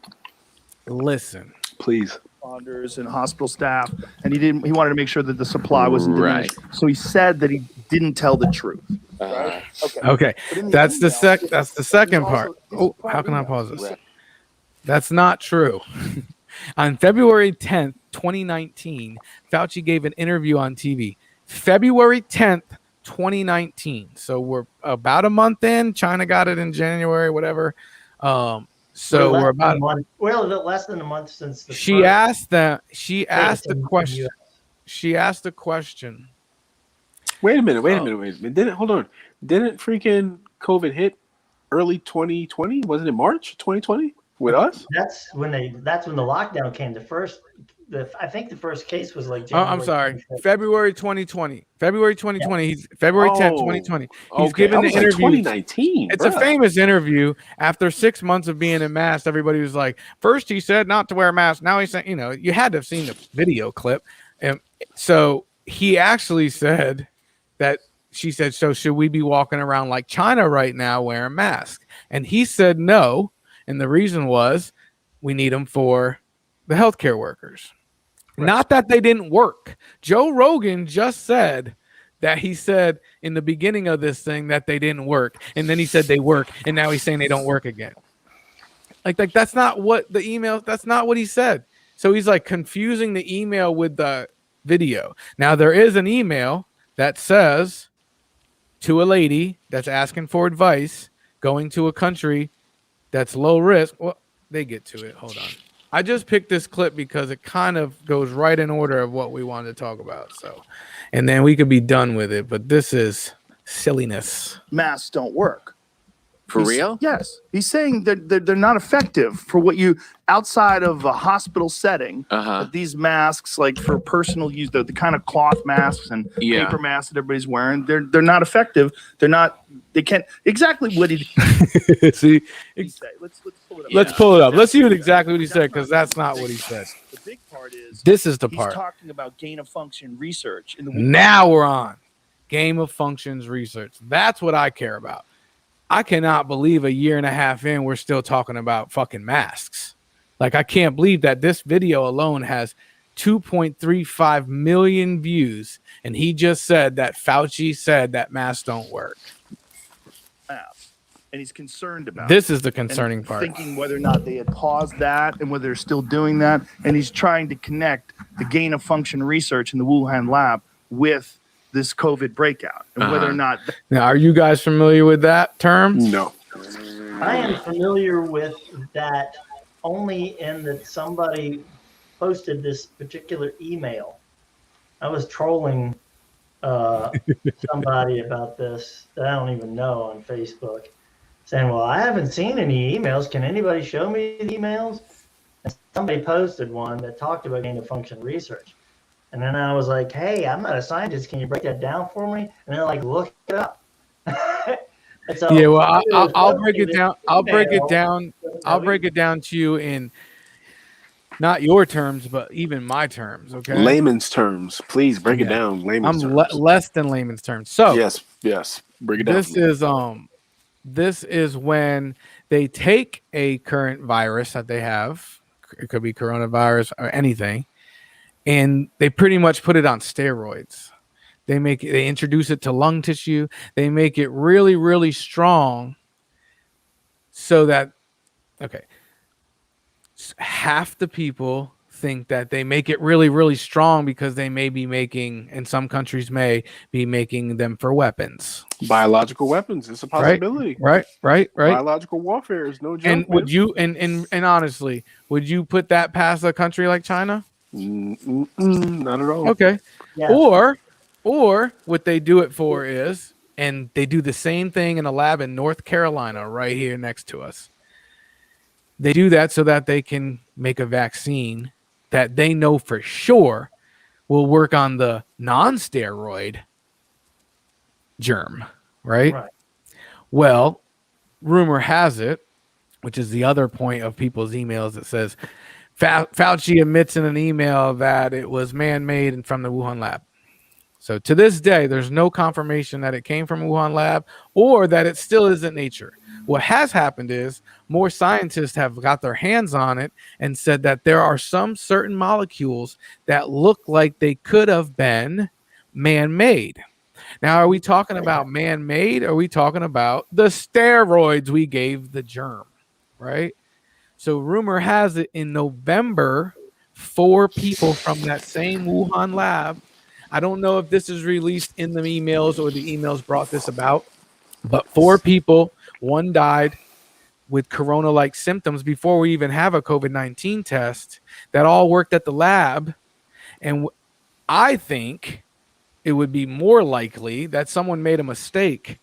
A: Listen.
F: Please.
H: Responders and hospital staff, and he wanted to make sure that the supply wasn't diminished. So he said that he didn't tell the truth.
A: Okay. That's the second part. Oh, how can I pause this? That's not true. On February 10th, 2019, Fauci gave an interview on TV. February 10th, 2019. So we're about a month in. China got it in January, whatever. So we're about
B: less than a month since the
A: she asked the question. She asked the question.
F: Wait a minute. Didn't freaking COVID hit early 2020? Wasn't it March 2020 with us?
B: That's when the lockdown came. I think the first case was like
A: January. I'm sorry. February 2020. February 2020. He's February 10th, 2020. He's given the interview.
F: 2019.
A: It's a famous interview. After 6 months of being in masks, everybody was like, first he said not to wear a mask. Now he's saying, you had to have seen the video clip. And so he actually said that she said, so should we be walking around like China right now wearing masks? And he said no. And the reason was we need them for the healthcare workers. Right. Not that they didn't work. Joe Rogan just said that he said in the beginning of this thing that they didn't work. And then he said they work. And now he's saying they don't work again. Like that's not what the email, that's not what he said. So he's like confusing the email with the video. Now there is an email that says to a lady that's asking for advice, going to a country that's low risk. Well, they get to it. Hold on. I just picked this clip because it kind of goes right in order of what we wanted to talk about. So, and then we could be done with it. But this is silliness.
H: Masks don't work.
I: For real?
H: Yes. He's saying that they're not effective for what you outside of a hospital setting. These masks, like for personal use, the kind of cloth masks and paper masks that everybody's wearing, they're not effective. They can't exactly what he
A: see.
H: Let's pull it up.
A: Let's pull it up. Let's see exactly what he said, because that's not what he said.
H: The big part is
A: this is the part.
H: He's talking about gain of function research.
A: Now we're on gain of functions research. That's what I care about. I cannot believe a year and a half in, we're still talking about fucking masks. Like, I can't believe that this video alone has 2.35 million views. And he just said that Fauci said that masks don't work.
H: And he's concerned about
A: this is the concerning part.
H: Thinking whether or not they had paused that and whether they're still doing that. And he's trying to connect the gain of function research in the Wuhan lab with this COVID breakout and whether or not.
A: Now, are you guys familiar with that term?
F: No.
B: I am familiar with that only in that somebody posted this particular email. I was trolling somebody about this that I don't even know on Facebook, saying, well, I haven't seen any emails. Can anybody show me the emails? And somebody posted one that talked about gain of function research. And then I was like, hey, I'm not a scientist. Can you break that down for me? And they're like, look it up. So,
A: yeah, well, I'll break it down. I'll break it down. I'll break it down to you in not your terms, but even my terms. Okay.
F: Layman's terms. Please break it down. Layman's terms.
A: Less than layman's terms. So
F: yes. Break it down.
A: This is when they take a current virus that they have. It could be coronavirus or anything. And they pretty much put it on steroids. They introduce it to lung tissue. They make it really, really strong so that, half the people think that they make it really, really strong because they may be making, and some countries may be making them for weapons.
F: Biological weapons. It's a possibility.
A: Right.
F: Biological warfare is no joke.
A: And would you, and honestly, would you put that past a country like China?
F: Not at all.
A: Okay.
B: Yeah.
A: Or Or what they do it for is, and they do the same thing in a lab in North Carolina, right here next to us. They do that so that they can make a vaccine that they know for sure will work on the non-steroid germ, right? Well, rumor has it, which is the other point of people's emails that says Fauci admits in an email that it was man-made and from the Wuhan lab. So to this day, there's no confirmation that it came from Wuhan lab or that it still is in nature. What has happened is more scientists have got their hands on it and said that there are some certain molecules that look like they could have been man-made. Now, are we talking about man-made? Or are we talking about the steroids we gave the germ, right? So rumor has it in November, 4 people from that same Wuhan lab, I don't know if this is released in the emails or the emails brought this about, but 4 people, one died with corona-like symptoms before we even have a COVID-19 test that all worked at the lab. And I think it would be more likely that someone made a mistake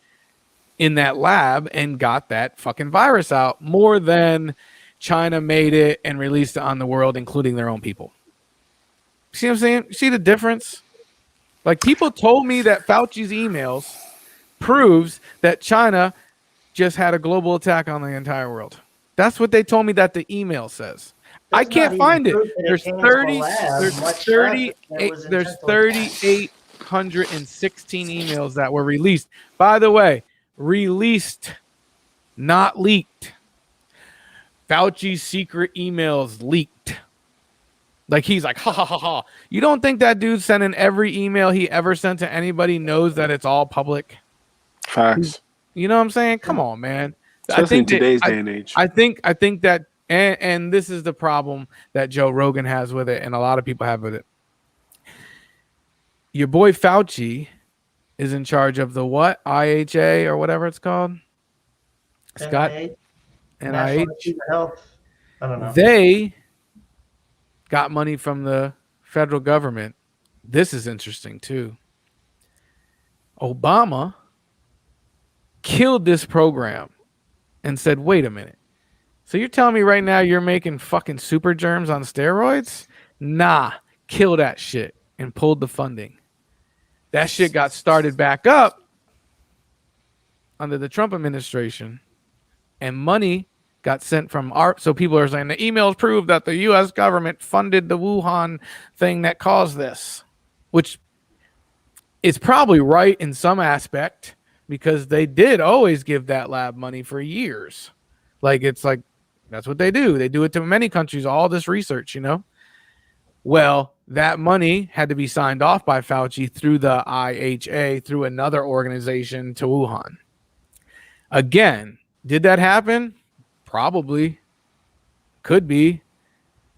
A: in that lab and got that fucking virus out more than China made it and released it on the world, including their own people. See what I'm saying? See the difference? Like, people told me that Fauci's emails proves that China just had a global attack on the entire world. That's what they told me that the email says. I can't find it. There's 3,816 emails that were released. By the way, released, not leaked. Fauci's secret emails leaked. Like, he's like, ha, ha, ha, ha. You don't think that dude sending every email he ever sent to anybody knows that it's all public?
F: Facts.
A: You know what I'm saying? Come on, man.
F: Especially
A: I think
F: in today's day and age.
A: I think that, and this is the problem that Joe Rogan has with it, and a lot of people have with it. Your boy Fauci is in charge of the what? IHA or whatever it's called? Scott? NIH?
B: Health. I don't know.
A: They got money from the federal government. This is interesting too. Obama killed this program and said, wait a minute. So you're telling me right now you're making fucking super germs on steroids? Nah, kill that shit, and pulled the funding. That shit got started back up under the Trump administration, and money got sent from so people are saying the emails prove that the U.S. government funded the Wuhan thing that caused this, which is probably right in some aspect, because they did always give that lab money for years. Like, it's like, that's what they do. They do it to many countries, all this research, you know? Well, that money had to be signed off by Fauci through the IHA, through another organization, to Wuhan. Again, did that happen? Probably. Could be.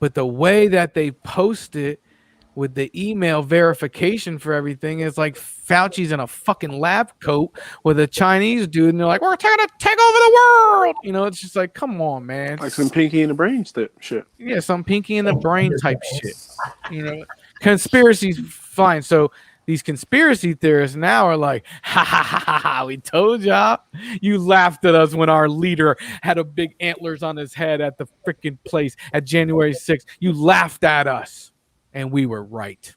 A: But the way that they post it with the email verification for everything is like Fauci's in a fucking lab coat with a Chinese dude, and they're like, we're trying to take over the world. You know, it's just like, come on, man.
F: Like some Pinky in the Brain shit.
A: Yeah, some Pinky in the Brain type shit. You know, conspiracies, fine. So these conspiracy theorists now are like, ha ha ha ha ha, we told y'all. You laughed at us when our leader had a big antlers on his head at the freaking place at January 6th. You laughed at us, and we were right.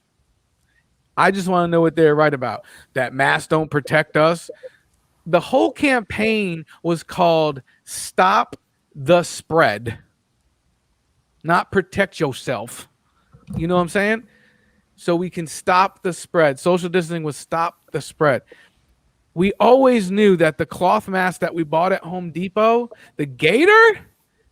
A: I just want to know what they're right about. That masks don't protect us. The whole campaign was called Stop the Spread, not Protect Yourself. You know what I'm saying? So we can stop the spread. Social distancing was stop the spread. We always knew that the cloth mask that we bought at Home Depot, the Gator,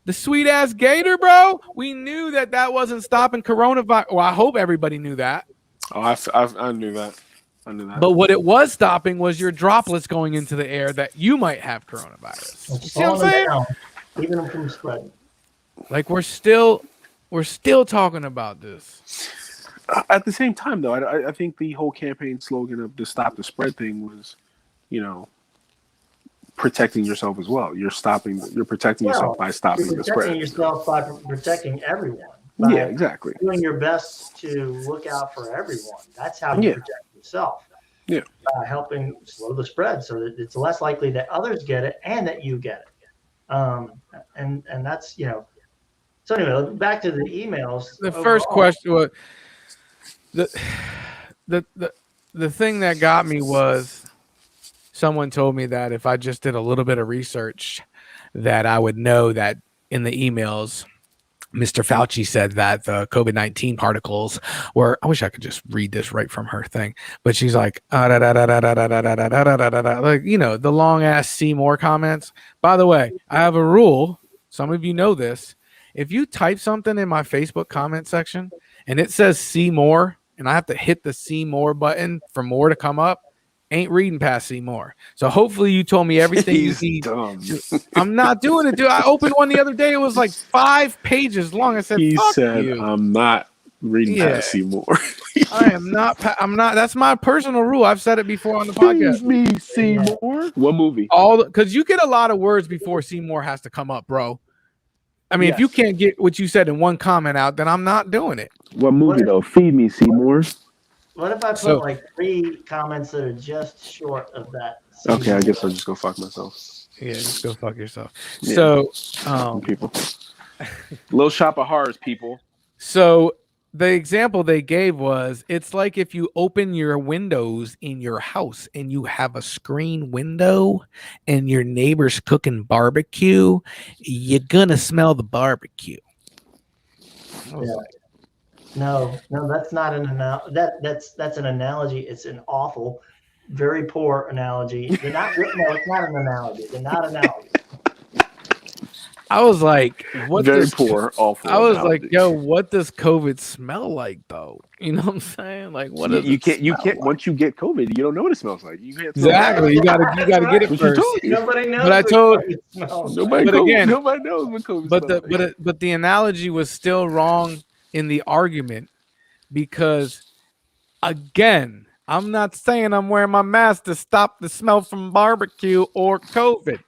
A: the sweet ass Gator, bro, we knew that that wasn't stopping coronavirus. Well, I hope everybody knew that.
F: Oh, I knew that. I knew that.
A: But what it was stopping was your droplets going into the air that you might have coronavirus. You see what I'm saying?
B: Keeping them from spreading.
A: Like, we're still talking about this.
F: At the same time, though, I think the whole campaign slogan of the Stop the Spread thing was, you know, protecting yourself as well. You're protecting yourself by stopping the spread.
B: Protecting yourself by protecting everyone.
F: Yeah, exactly.
B: Doing your best to look out for everyone. That's how you protect yourself.
F: Yeah.
B: Helping slow the spread so that it's less likely that others get it and that you get it. And that's, so anyway, back to the emails.
A: The first question was the thing that got me was someone told me that if I just did a little bit of research, that I would know that in the emails, Mr. Fauci said that the COVID-19 particles were. I wish I could just read this right from her thing, but she's like, like the long ass see more comments. By the way, I have a rule. Some of you know this. If you type something in my Facebook comment section and it says see more, and I have to hit the see more button for more to come up, ain't reading past see more. So hopefully you told me everything you need.
F: Dumb.
A: I'm not doing it, dude. I opened one the other day. It was like 5 pages long. I said,
F: He
A: fuck
F: said,
A: you.
F: I'm not reading past Seymour.
A: I am not. I'm not. That's my personal rule. I've said it before on the podcast.
F: Me, Seymour. What movie?
A: Because you get a lot of words before Seymour has to come up, bro. I mean, if you can't get what you said in one comment out, then I'm not doing it.
F: What movie though? Feed me, Seymour.
B: What if I put like 3 comments that are just short of that?
F: Okay, I guess I'll just go fuck myself.
A: Yeah, just go fuck yourself.
F: Yeah.
A: So,
F: people, Little Shop of Horrors, people.
A: So the example they gave was, it's like if you open your windows in your house and you have a screen window and your neighbor's cooking barbecue, you're gonna smell the barbecue.
B: Yeah. No, that's not an that's an analogy. It's an awful, very poor analogy. They're not. No, it's not an analogy. They're not analogies.
A: I was like, what?
F: Very poor, awful.
A: I was
F: analogy.
A: like, yo, what does COVID smell like though? You know what I'm saying? Like, what?
F: You can't. Once you get COVID, you don't know what it smells like. You can't.
A: Exactly. You gotta get it first.
B: Nobody knows.
A: But I told.
F: Nobody knows what COVID.
A: But the analogy was still wrong in the argument, because again, I'm not saying I'm wearing my mask to stop the smell from barbecue or COVID.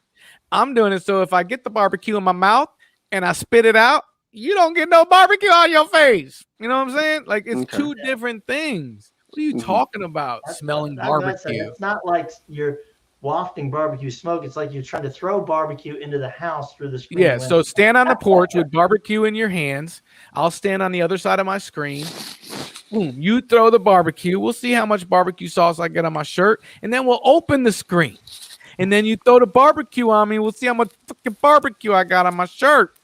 A: I'm doing it so if I get the barbecue in my mouth and I spit it out, you don't get no barbecue on your face. You know what I'm saying? Like, it's two different things. What are you talking about? Smelling barbecue.
B: It's not like you're wafting barbecue smoke. It's like you're trying to throw barbecue into the house through the screen.
A: Yeah, so stand on the porch with barbecue in your hands. I'll stand on the other side of my screen. Boom, you throw the barbecue. We'll see how much barbecue sauce I get on my shirt, and then we'll open the screen. And then you throw the barbecue on me. We'll see how much fucking barbecue I got on my shirt.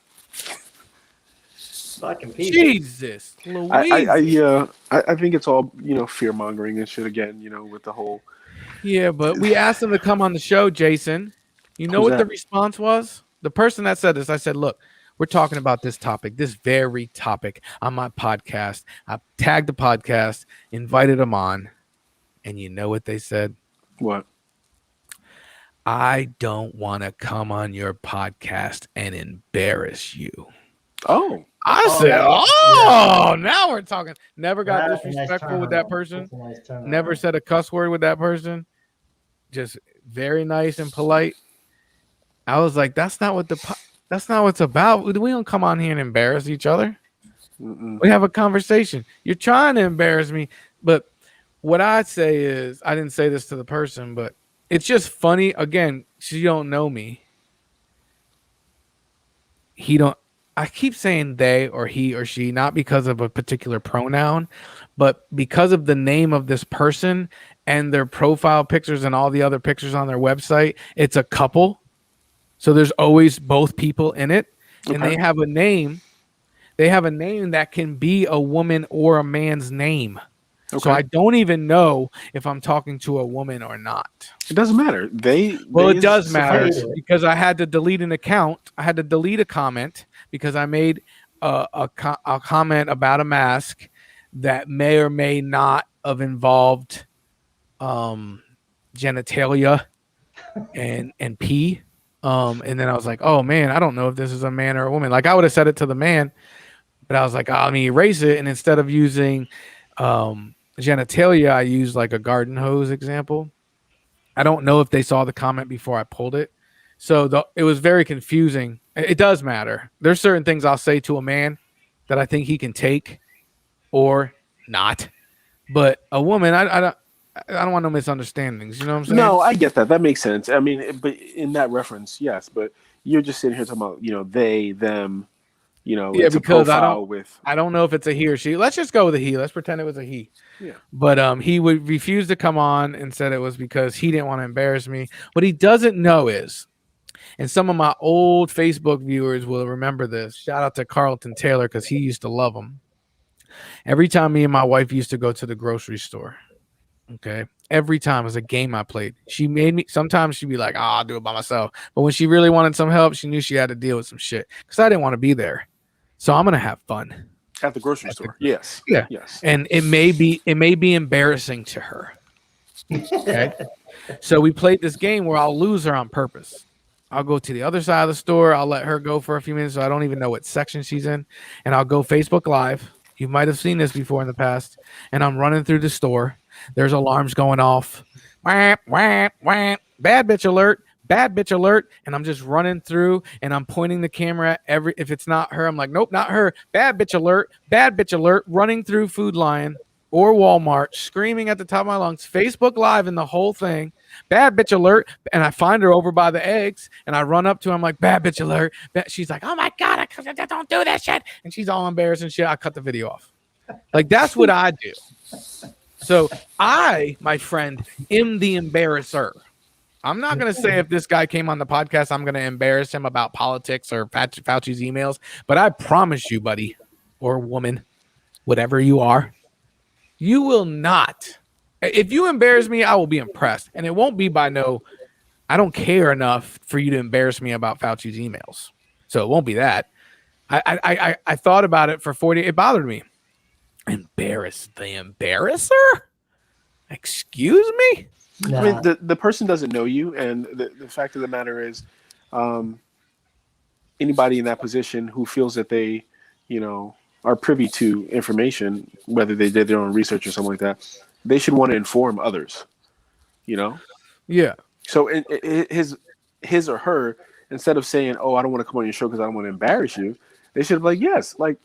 B: Fucking people.
A: Jesus, Louise.
F: I think it's all fear mongering and shit again. With the whole.
A: Yeah, but we asked him to come on the show, Jason. You know
F: Who's
A: what
F: that?
A: the response was? The person that said this, I said, look, we're talking about this topic, this very topic on my podcast. I tagged the podcast, invited them on, and you know what they said?
F: What?
A: I don't want to come on your podcast and embarrass you.
F: Oh.
A: I said, now we're talking. Never got disrespectful with that person. Never said a cuss word with that person. Just very nice and polite. I was like, that's not what it's about. We don't come on here and embarrass each other.
F: Mm-mm.
A: We have a conversation. You're trying to embarrass me. But what I'd say is, I didn't say this to the person, but it's just funny. Again, she don't know me. I keep saying they or he or she, not because of a particular pronoun, but because of the name of this person and their profile pictures and all the other pictures on their website. It's a couple. So there's always both people in it. And they have a name. They have a name that can be a woman or a man's name. Okay. So I don't even know if I'm talking to a woman or not.
F: It doesn't matter.
A: It does matter because I had to delete an account. I had to delete a comment because I made a comment about a mask that may or may not have involved genitalia and pee. And then I was like, oh man, I don't know if this is a man or a woman. Like I would have said it to the man, but I was like, let me erase it. And instead of using genitalia, I used like a garden hose example. I don't know if they saw the comment before I pulled it. So it was very confusing. It does matter. There's certain things I'll say to a man that I think he can take or not. But a woman, I I don't want no misunderstandings. You know what I'm saying?
F: No, I get that. That makes sense. I mean, but in that reference, yes. But you're just sitting here talking about, they, them.
A: Yeah,
F: it's a
A: because
F: profile with.
A: I don't know if it's a he or she. Let's just go with a he. Let's pretend it was a he.
F: Yeah.
A: But he would refuse to come on and said it was because he didn't want to embarrass me. What he doesn't know is, and some of my old Facebook viewers will remember this. Shout out to Carlton Taylor because he used to love him. Every time me and my wife used to go to the grocery store, okay, every time it was a game I played. She made me. Sometimes she'd be like, "Oh, I'll do it by myself." But when she really wanted some help, she knew she had to deal with some shit because I didn't want to be there. So I'm gonna have fun
F: At the grocery store. Yes.
A: Yeah.
F: Yes.
A: And it may be embarrassing to her. Okay. So we played this game where I'll lose her on purpose. I'll go to the other side of the store. I'll let her go for a few minutes so I don't even know what section she's in. And I'll go Facebook Live. You might have seen this before in the past. And I'm running through the store. There's alarms going off. Wah, wah, wah. Bad bitch alert. Bad bitch alert. And I'm just running through and I'm pointing the camera at if it's not her, I'm like, nope, not her. Bad bitch alert. Bad bitch alert. Running through Food Lion or Walmart, screaming at the top of my lungs, Facebook Live and the whole thing. Bad bitch alert. And I find her over by the eggs and I run up to her. I'm like, bad bitch alert. She's like, oh my God, I don't do that shit. And she's all embarrassed and shit. I cut the video off. Like, that's what I do. So I, my friend, am the embarrasser. I'm not going to say if this guy came on the podcast, I'm going to embarrass him about politics or Fauci's emails. But I promise you, buddy or woman, whatever you are, you will not. If you embarrass me, I will be impressed. And it won't be by I don't care enough for you to embarrass me about Fauci's emails. So it won't be that. I thought about it for 40. It bothered me. Embarrass the embarrasser? Excuse me?
B: Nah.
F: I mean, the person doesn't know you, and the fact of the matter is, anybody in that position who feels that they, are privy to information, whether they did their own research or something like that, they should want to inform others.
A: Yeah.
F: So his or her, instead of saying, "Oh, I don't want to come on your show because I don't want to embarrass you," they should be like, "Yes, like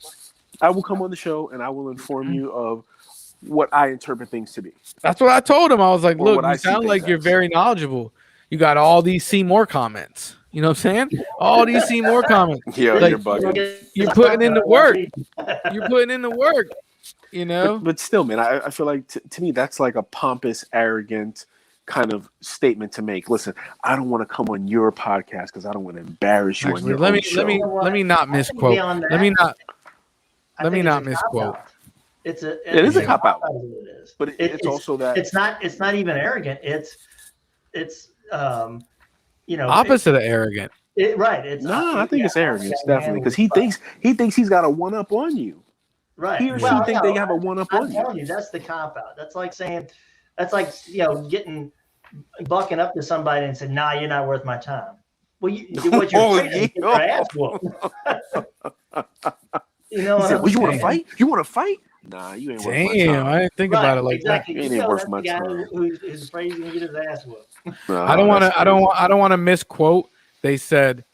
F: I will come on the show and I will inform you of what I interpret things to be."
A: That's what I told him. I was like,
F: Or
A: look,
F: what I
A: you
F: see
A: sound like
F: things
A: you're
F: as.
A: very knowledgeable. You got all these Seymour comments. You know what I'm saying? All these Seymour comments.
F: Yeah,
A: Like,
F: you're bugging.
A: You're putting in the work. You're putting in the work.
F: But still, man, I feel like to me that's like a pompous, arrogant kind of statement to make. Listen, I don't want to come on your podcast because I don't want to embarrass you on
A: Actually,
F: your
A: let
F: own
A: me
F: show.
A: let me not misquote. Let me not misquote.
B: It
F: is a cop out.
B: It is.
F: But it's also that
B: it's not even arrogant. It's
A: Opposite of arrogant.
B: Right. It's
F: I think it's arrogance, definitely, because he thinks he's got a one up on you.
B: Right.
F: He or she think they have a one up on
B: I'm
F: you.
B: telling you, that's the cop out. That's like saying, bucking up to somebody and saying, "Nah, you're not worth my time." Well, what you're saying is your ass whooped.
F: He said, "Well, you want to fight? You want to fight? Nah, you ain't worth my time."
A: Damn, I didn't think about it like
B: exactly.
F: that. You ain't worth my
B: That's the guy
F: time.
B: who's afraid he's gonna get his ass whooped.
A: I don't want to misquote. They said,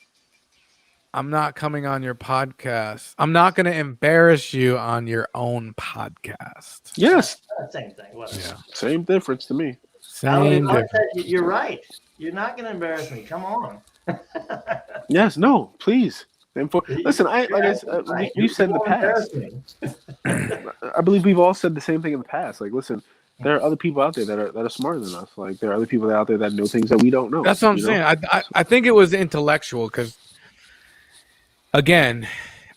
A: "I'm not coming on your podcast. I'm not going to embarrass you on your own podcast."
F: Yes,
B: Same thing. Whatever.
A: Yeah.
F: same difference to me.
A: Same difference.
B: You're right. You're not gonna embarrass me. Come on.
F: Yes, no, please. Listen, we've said in the past. I believe we've all said the same thing in the past. Like, listen, there are other people out there that are smarter than us. Like, there are other people out there that know things that we don't know.
A: That's what I'm saying. I think it was intellectual because, again,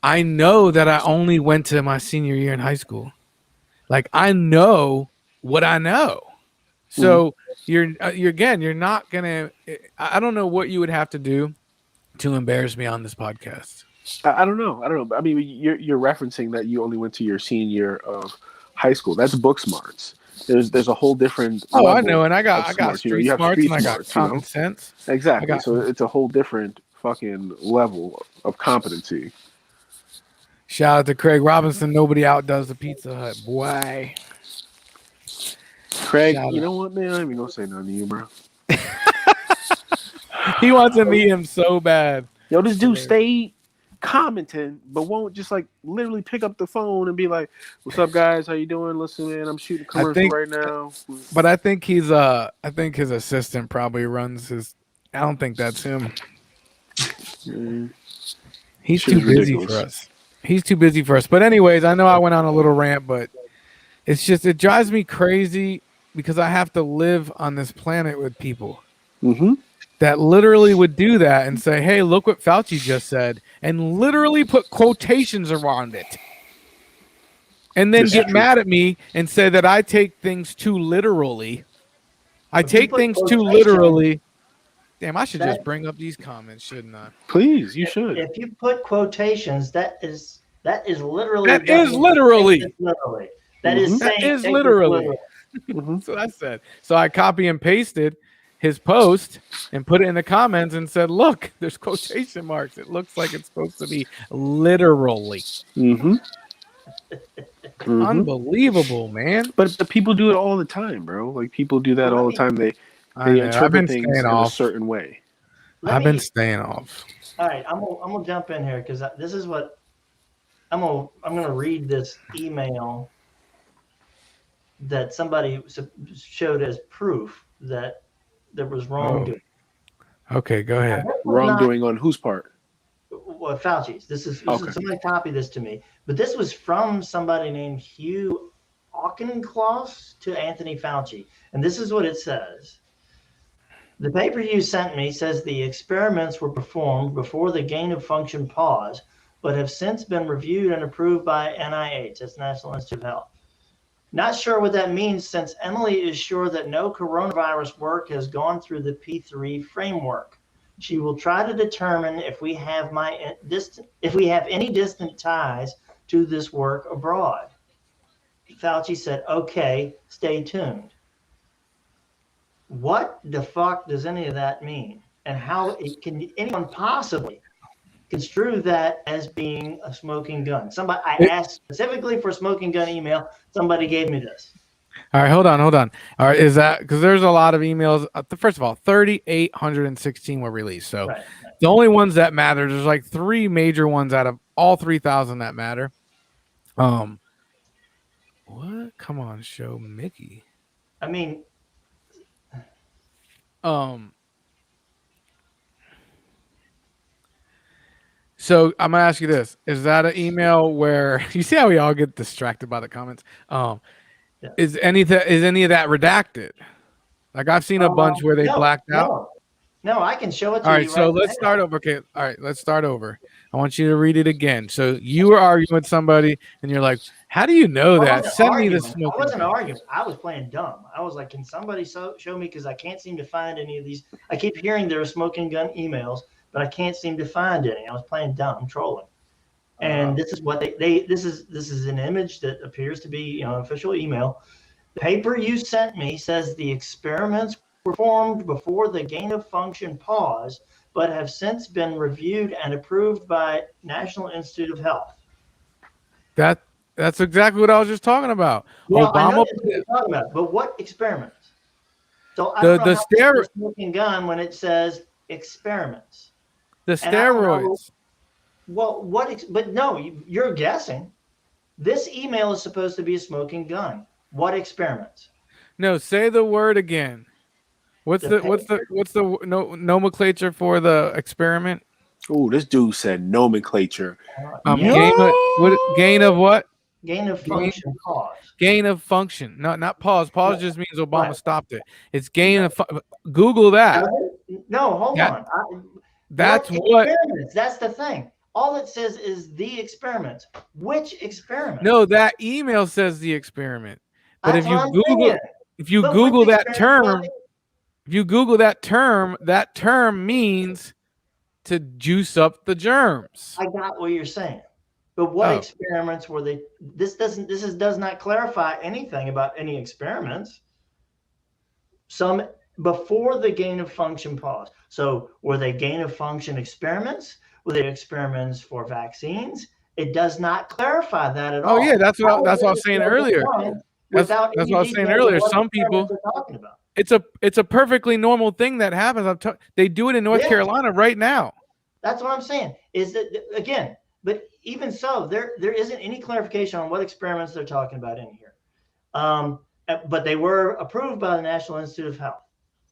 A: I know that I only went to my senior year in high school. Like, I know what I know. So you're not gonna. I don't know what you would have to do to embarrass me on this podcast.
F: I don't know. I mean, you're referencing that you only went to your senior year of high school. That's book smarts. There's a whole different.
A: Oh, I know, and I got street
F: you have
A: smarts
F: street
A: and I got
F: smarts,
A: common sense.
F: Exactly. So it's a whole different fucking level of competency.
A: Shout out to Craig Robinson. Nobody outdoes the Pizza Hut, boy.
F: Craig,
A: Shout
F: you
A: out.
F: know what, man? I ain't even gonna say nothing to you, bro.
A: He wants to meet him so bad.
F: Yo, this dude stayed commenting, but won't just like literally pick up the phone and be like, "What's up, guys? How you doing? Listen, man, I'm shooting a commercial right now."
A: But I think his assistant probably runs his. I don't think that's him. He's too busy for us. He's too busy for us. But anyways, I know I went on a little rant, but it drives me crazy because I have to live on this planet with people that literally would do that and say, "Hey, look what Fauci just said," and literally put quotations around it. And then get mad at me and say that I take things too literally. I take things too literally. Damn, I should just bring up these comments, shouldn't I?
F: Please, you should.
B: If you put quotations, that is literally.
A: That is literally.
B: That is saying.
A: That is literally. That's what I said. So I copy and pasted his post and put it in the comments and said, "Look, there's quotation marks. It looks like it's supposed to be literally." Unbelievable, man.
F: But the people do it all the time, bro. Like people do that all the time. They interpret things in a certain way.
A: I've been staying off.
B: All right, I'm gonna jump in here because this is what I'm gonna read this email that somebody showed as proof that there was wrongdoing.
A: Okay, go ahead.
F: Wrongdoing on whose part?
B: Well, Fauci's. This is somebody copied this to me, but this was from somebody named Hugh Auchincloss to Anthony Fauci, and this is what it says. The paper you sent me says the experiments were performed before the gain of function pause, but have since been reviewed and approved by NIH, that's National Institute of Health. Not sure what that means, since Emily is sure that no coronavirus work has gone through the P3 framework. She will try to determine if we have any distant ties to this work abroad. Fauci said, "Okay, stay tuned." What the fuck does any of that mean? And how can anyone possibly construe that as being a smoking gun? I asked specifically for a smoking gun email. Somebody gave me this.
A: All right, hold on. All right, is that because there's a lot of emails? First of all, 3,816 were released. So the only ones that matter, there's like 3 major ones out of all 3,000 that matter. What? Come on, show Mickey.
B: I mean,
A: so I'm gonna ask you this: is that an email where you see how we all get distracted by the comments? Is any of that redacted? Like I've seen a bunch where they blacked out.
B: No, I can show it to you.
A: All right, so let's start over. Okay, all right, let's start over. I want you to read it again. So you were arguing with somebody, and you're like, "How do you know that? Send me the smoke."
B: I wasn't arguing. I was playing dumb. I was like, "Can somebody show me?" Because I can't seem to find any of these. I keep hearing there are smoking gun emails, but I can't seem to find any. I was playing dumb. I'm trolling. And this is what this is an image that appears to be an official email. The paper you sent me says the experiments were performed before the gain of function pause, but have since been reviewed and approved by National Institute of Health.
A: That's exactly what I was just talking about.
B: Well,
A: Obama.
B: I know that's what you're talking about, but what experiments? So I don't know how it's a smoking gun when it says experiments.
A: The steroids.
B: Well, but no, you're guessing. This email is supposed to be a smoking gun. What experiments?
A: No, say the word again. What's the nomenclature for the experiment?
F: Oh, this dude said nomenclature.
A: Gain of what?
B: Gain of function pause.
A: Gain of function. No, not pause. Pause just means Obama stopped it. It's gain of Google that.
B: No, hold on.
A: That's what.
B: That's the thing. All it says is the experiments. Which experiment?
A: No, that email says the experiment. But if you Google that term, that term means to juice up the germs.
B: I got what you're saying. But what experiments were they? This does not clarify anything about any experiments. Some before the gain of function pause. So were they gain of function experiments? Were they experiments for vaccines? It does not clarify that at all.
A: Oh yeah, that's what I was saying earlier. That's what I was saying earlier. Some people, it's a perfectly normal thing that happens. They do it in North Carolina right now.
B: That's what I'm saying. Is that again? But even so, there isn't any clarification on what experiments they're talking about in here. But they were approved by the National Institute of Health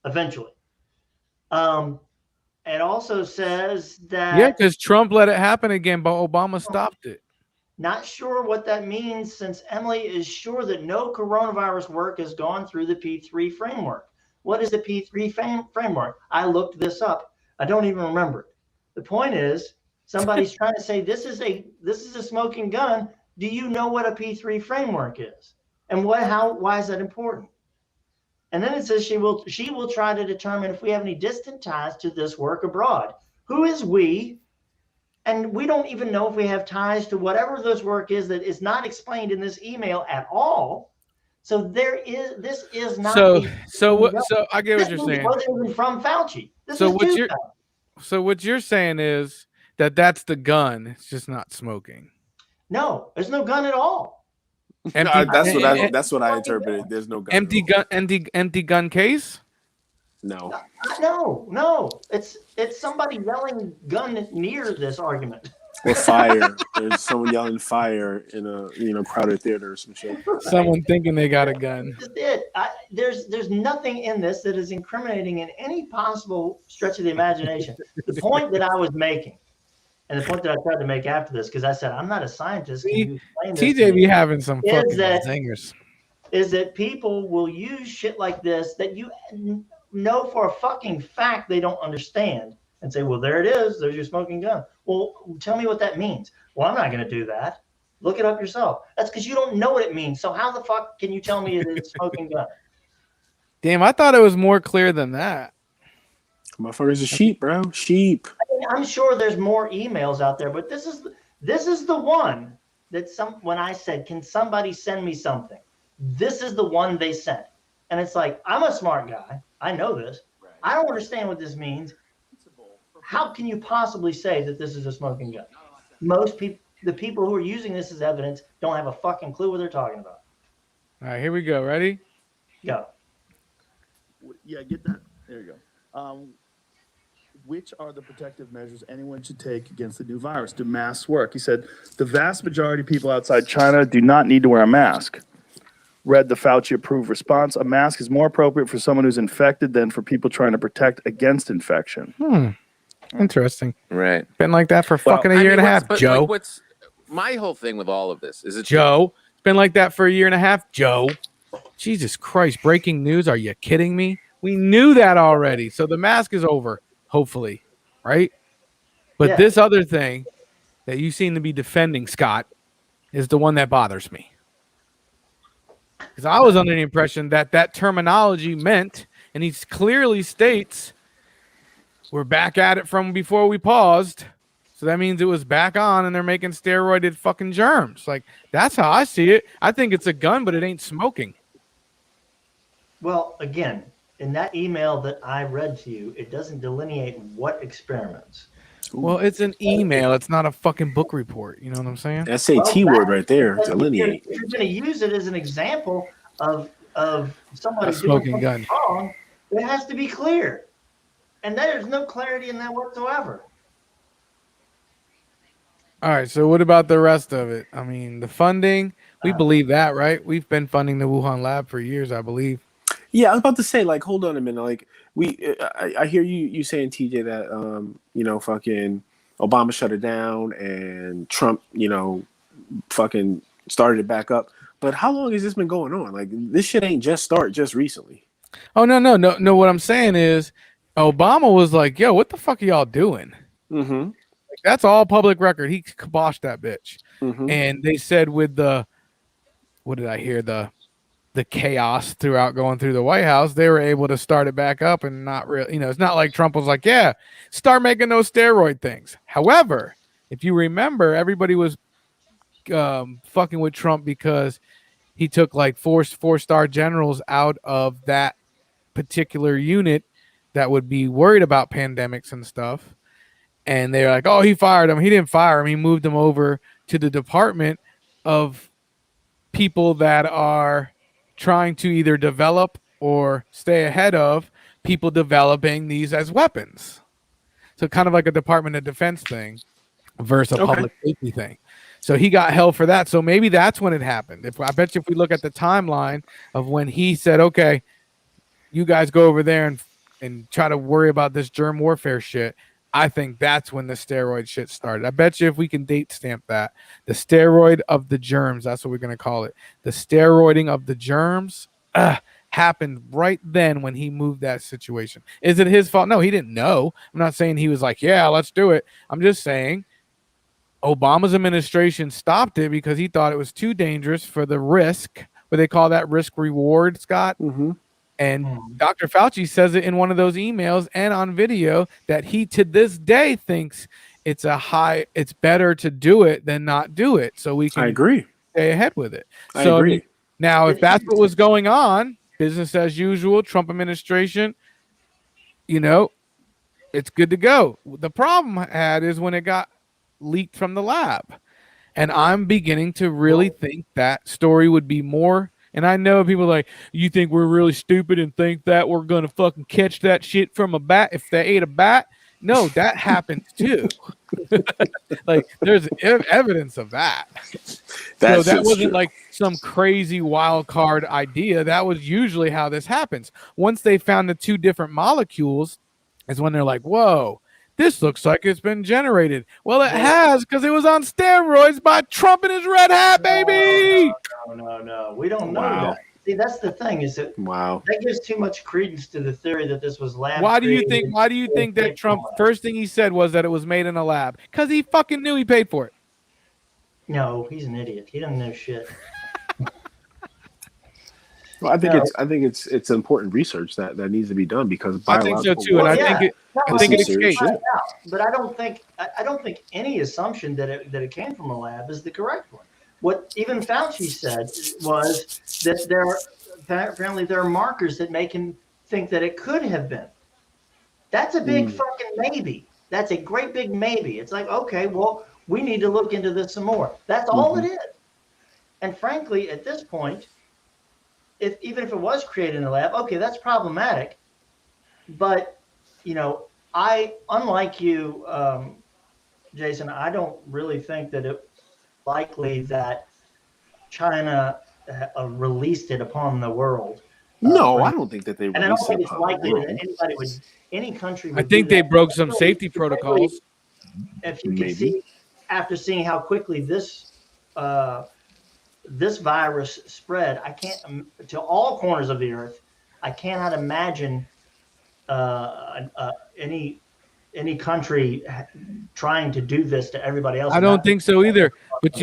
B: eventually. It also says that
A: Yeah, because Trump let it happen again, but Obama stopped it.
B: not sure what that means, since Emily is sure that no coronavirus work has gone through the P3 framework. What is the P3 framework? I looked this up. I don't even remember it. The point is, somebody's trying to say this is a smoking gun. Do you know what a P3 framework is? And why is that important? And then it says she will try to determine if we have any distant ties to this work abroad. Who is we? And we don't even know if we have ties to whatever this work is that is not explained in this email at all. So this is not.
A: So I get what you're saying.
B: Wasn't even from Fauci.
A: So what you're saying is that that's the gun. It's just not smoking.
B: No, there's no gun at all.
F: That's what I interpreted. There's no gun.
A: Empty gun case?
F: No.
B: No. It's somebody yelling gun near this argument.
F: Or fire. There's someone yelling fire in a crowded theater or some shit.
A: Someone thinking they got a gun.
B: There's nothing in this that is incriminating in any possible stretch of the imagination. The point that I was making, and the point that I tried to make after this, because I said I'm not a scientist.
A: TJ be having some fucking zingers.
B: Is that people will use shit like this that you know for a fucking fact they don't understand, and say, well, there it is. There's your smoking gun. Well, tell me what that means. Well, I'm not going to do that. Look it up yourself. That's because you don't know what it means. So how the fuck can you tell me it's a smoking gun?
A: Damn, I thought it was more clear than that.
F: Motherfuckers are sheep, bro. Sheep.
B: I'm sure there's more emails out there, but this is the one that when I said, can somebody send me something? This is the one they sent. And it's like, I'm a smart guy. I know this. Right. I don't understand what this means. How can you possibly say that this is a smoking gun? Most people, the people who are using this as evidence, don't have a fucking clue what they're talking about.
A: All right, here we go. Ready?
B: Go.
H: Yeah, get that. There you go. Which are the protective measures anyone should take against the new virus? Do masks work? He said, the vast majority of people outside China do not need to wear a mask. Read the Fauci-approved response. A mask is more appropriate for someone who's infected than for people trying to protect against infection.
A: Interesting.
I: Right.
A: Been like that for fucking a year and a half, Joe.
I: Like, what's my whole thing with all of this? Is it
A: Joe? It's been like that for a year and a half, Joe. Jesus Christ! Breaking news. Are you kidding me? We knew that already. So the mask is over, hopefully, right? But this other thing that you seem to be defending, Scott, is the one that bothers me. Because I was under the impression that terminology meant, and he clearly states, we're back at it from before we paused. So that means it was back on and they're making steroided fucking germs. Like, that's how I see it. I think it's a gun, but it ain't smoking.
B: Well, again, in that email that I read to you, it doesn't delineate what experiments.
A: Well, it's an email. It's not a fucking book report. You know what I'm saying?
F: SAT word right there. Delineate.
B: If you're going to use it as an example of somebody
A: smoking
B: doing
A: gun
B: wrong, it has to be clear. And there's no clarity in that whatsoever.
A: All right. So what about the rest of it? I mean, the funding, we believe that, right? We've been funding the Wuhan lab for years, I believe.
F: Yeah, I was about to say, like, hold on a minute. Like, I hear you saying, TJ, that fucking Obama shut it down and Trump, fucking started it back up. But how long has this been going on? Like, this shit ain't just recently.
A: Oh, no. What I'm saying is, Obama was like, yo, what the fuck are y'all doing?
F: Mm-hmm.
A: Like, that's all public record. He kiboshed that bitch.
F: Mm-hmm.
A: And they said with what did I hear? The chaos throughout going through the White House, they were able to start it back up and not really, it's not like Trump was like, yeah, start making those steroid things. However, if you remember, everybody was fucking with Trump because he took like four-star generals out of that particular unit that would be worried about pandemics and stuff. And they're like, oh, he fired him. He didn't fire him. He moved him over to the department of people that are trying to either develop or stay ahead of people developing these as weapons. So kind of like a Department of Defense thing versus a public safety thing. So he got held for that. So maybe that's when it happened. I bet you if we look at the timeline of when he said, okay, you guys go over there and try to worry about this germ warfare shit, I think that's when the steroid shit started. I bet you if we can date stamp that, the steroid of the germs, that's what we're going to call it. The steroiding of the germs happened right then when he moved that situation. Is it his fault? No, he didn't know. I'm not saying he was like, yeah, let's do it. I'm just saying Obama's administration stopped it because he thought it was too dangerous for the risk, what they call that risk reward, Scott. And Dr. Fauci says it in one of those emails and on video that he to this day thinks it's better to do it than not do it. So we can stay ahead with it.
F: I agree.
A: Now, if that's what was going on, business as usual, Trump administration, it's good to go. The problem I had is when it got leaked from the lab. And I'm beginning to really think that story would be more. And I know people are like, you think we're really stupid and think that we're going to fucking catch that shit from a bat if they ate a bat? No, that happens too. Like, there's evidence of that. So that wasn't like some crazy wild card idea. That was usually how this happens. Once they found the two different molecules is when they're like, whoa, this looks like it's been generated. Well, it has, because it was on steroids by Trump and his red hat, baby.
B: No. We don't know that. See, that's the thing, is that that gives too much credence to the theory that this was lab.
A: Why do you think that Trump, first thing he said was that it was made in a lab? Because he fucking knew he paid for it.
B: No, he's an idiot. He doesn't know shit.
F: Well, I think it's important research that needs to be done because
A: I think so too, and I think it escaped.
B: But I don't think any assumption that it came from a lab is the correct one. What even Fauci said was that apparently there are markers that make him think that it could have been. That's a big fucking maybe. That's a great big maybe. It's like, okay, well, we need to look into this some more. That's all it is. And frankly, at this point, even if it was created in a lab, okay, that's problematic. But, unlike you, Jason, I don't really think that it's likely that China released it upon the world.
F: No, I don't think that they released it.
B: And I don't think it's likely that any country would
A: I think they broke some safety protocols.
B: If you can see, after seeing how quickly this virus spread, I can't to all corners of the earth. I cannot imagine any country trying to do this to everybody else.
A: I don't think so either. But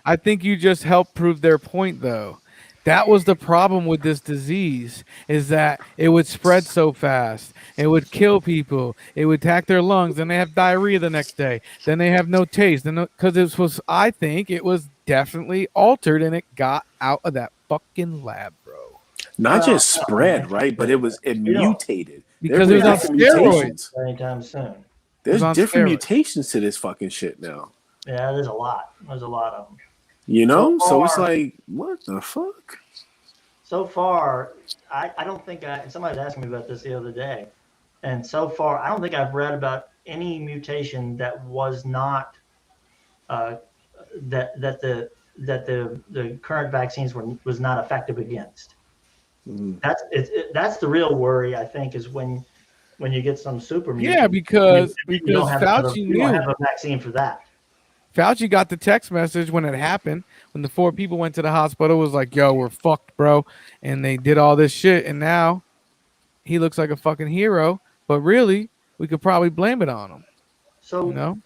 A: I think you just helped prove their point, though. That was the problem with this disease, is that it would spread so fast. It would kill people. It would attack their lungs, and they have diarrhea the next day. Then they have no taste. Because I think it was definitely altered, and it got out of that fucking lab, bro.
F: Not just spread, right? But it mutated.
A: Because it was on steroids.
B: Anytime soon.
F: There's different mutations to this fucking shit now.
B: Yeah, there's a lot. There's a lot of them.
F: So it's like, what the fuck?
B: So far, I don't think somebody was asking me about this the other day. And so far, I don't think I've read about any mutation that was not, that the current vaccines was not effective against. That's the real worry, I think, is when you get some super mutant.
A: Yeah, because Fauci
B: knew. You don't have a vaccine for that.
A: Fauci got the text message when it happened, when the 4 people went to the hospital, was like, yo, we're fucked, bro. And they did all this shit. And now he looks like a fucking hero. But really, we could probably blame it on him.
B: So,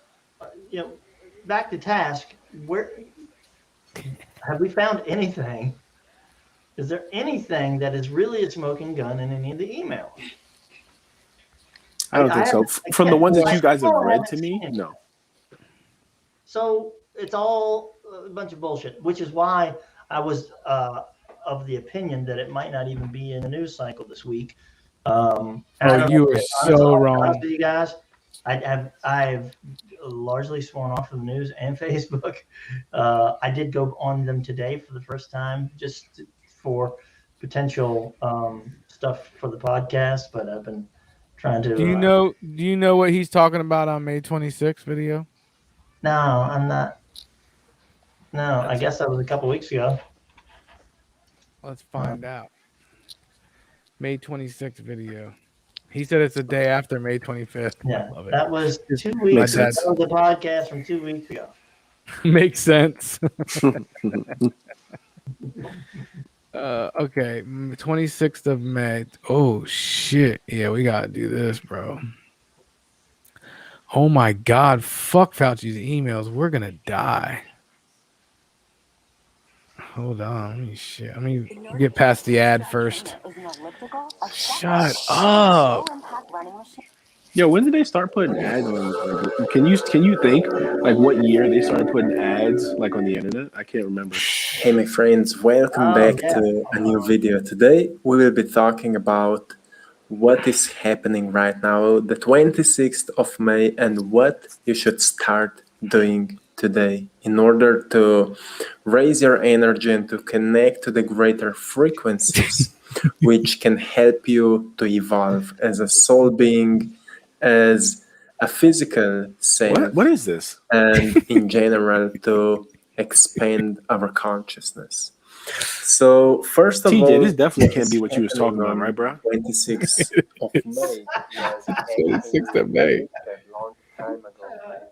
B: back to task. Where have we found anything? Is there anything that is really a smoking gun in any of the emails?
F: I don't think so. From the ones that you guys have read to me, no.
B: So it's all a bunch of bullshit, which is why I was of the opinion that it might not even be in the news cycle this week.
A: You were so wrong.
B: You guys, I've largely sworn off of the news and Facebook. I did go on them today for the first time, just for potential stuff for the podcast, but I've been trying to.
A: Do you know what he's talking about on May 26th video?
B: No, I'm not. No, I guess that was a couple weeks ago.
A: Let's find out. May 26th video. He said it's the day after May 25th.
B: Yeah,
A: Love it.
B: that was 2 weeks. That
A: sense.
B: was the podcast from 2 weeks ago.
A: Makes sense. Okay, 26th of May. Oh shit. Yeah, we gotta do this, bro. Oh my god, fuck Fauci's emails. We're gonna die. Hold on, let me get past the ad first. Shut up.
F: Yo, when did they start putting ads on? Can you think like what year they started putting ads like on the internet? I can't remember.
J: Hey my friends, welcome back to a new video. Today we will be talking about what is happening right now, the 26th of May, and what you should start doing today in order to raise your energy and to connect to the greater frequencies which can help you to evolve as a soul being, as a physical self.
F: What is this?
J: And in general to expand our consciousness. So first of all,
F: TJ, this definitely can't be what you was talking about, right, bro?
J: 26th of May.
A: 26th of May.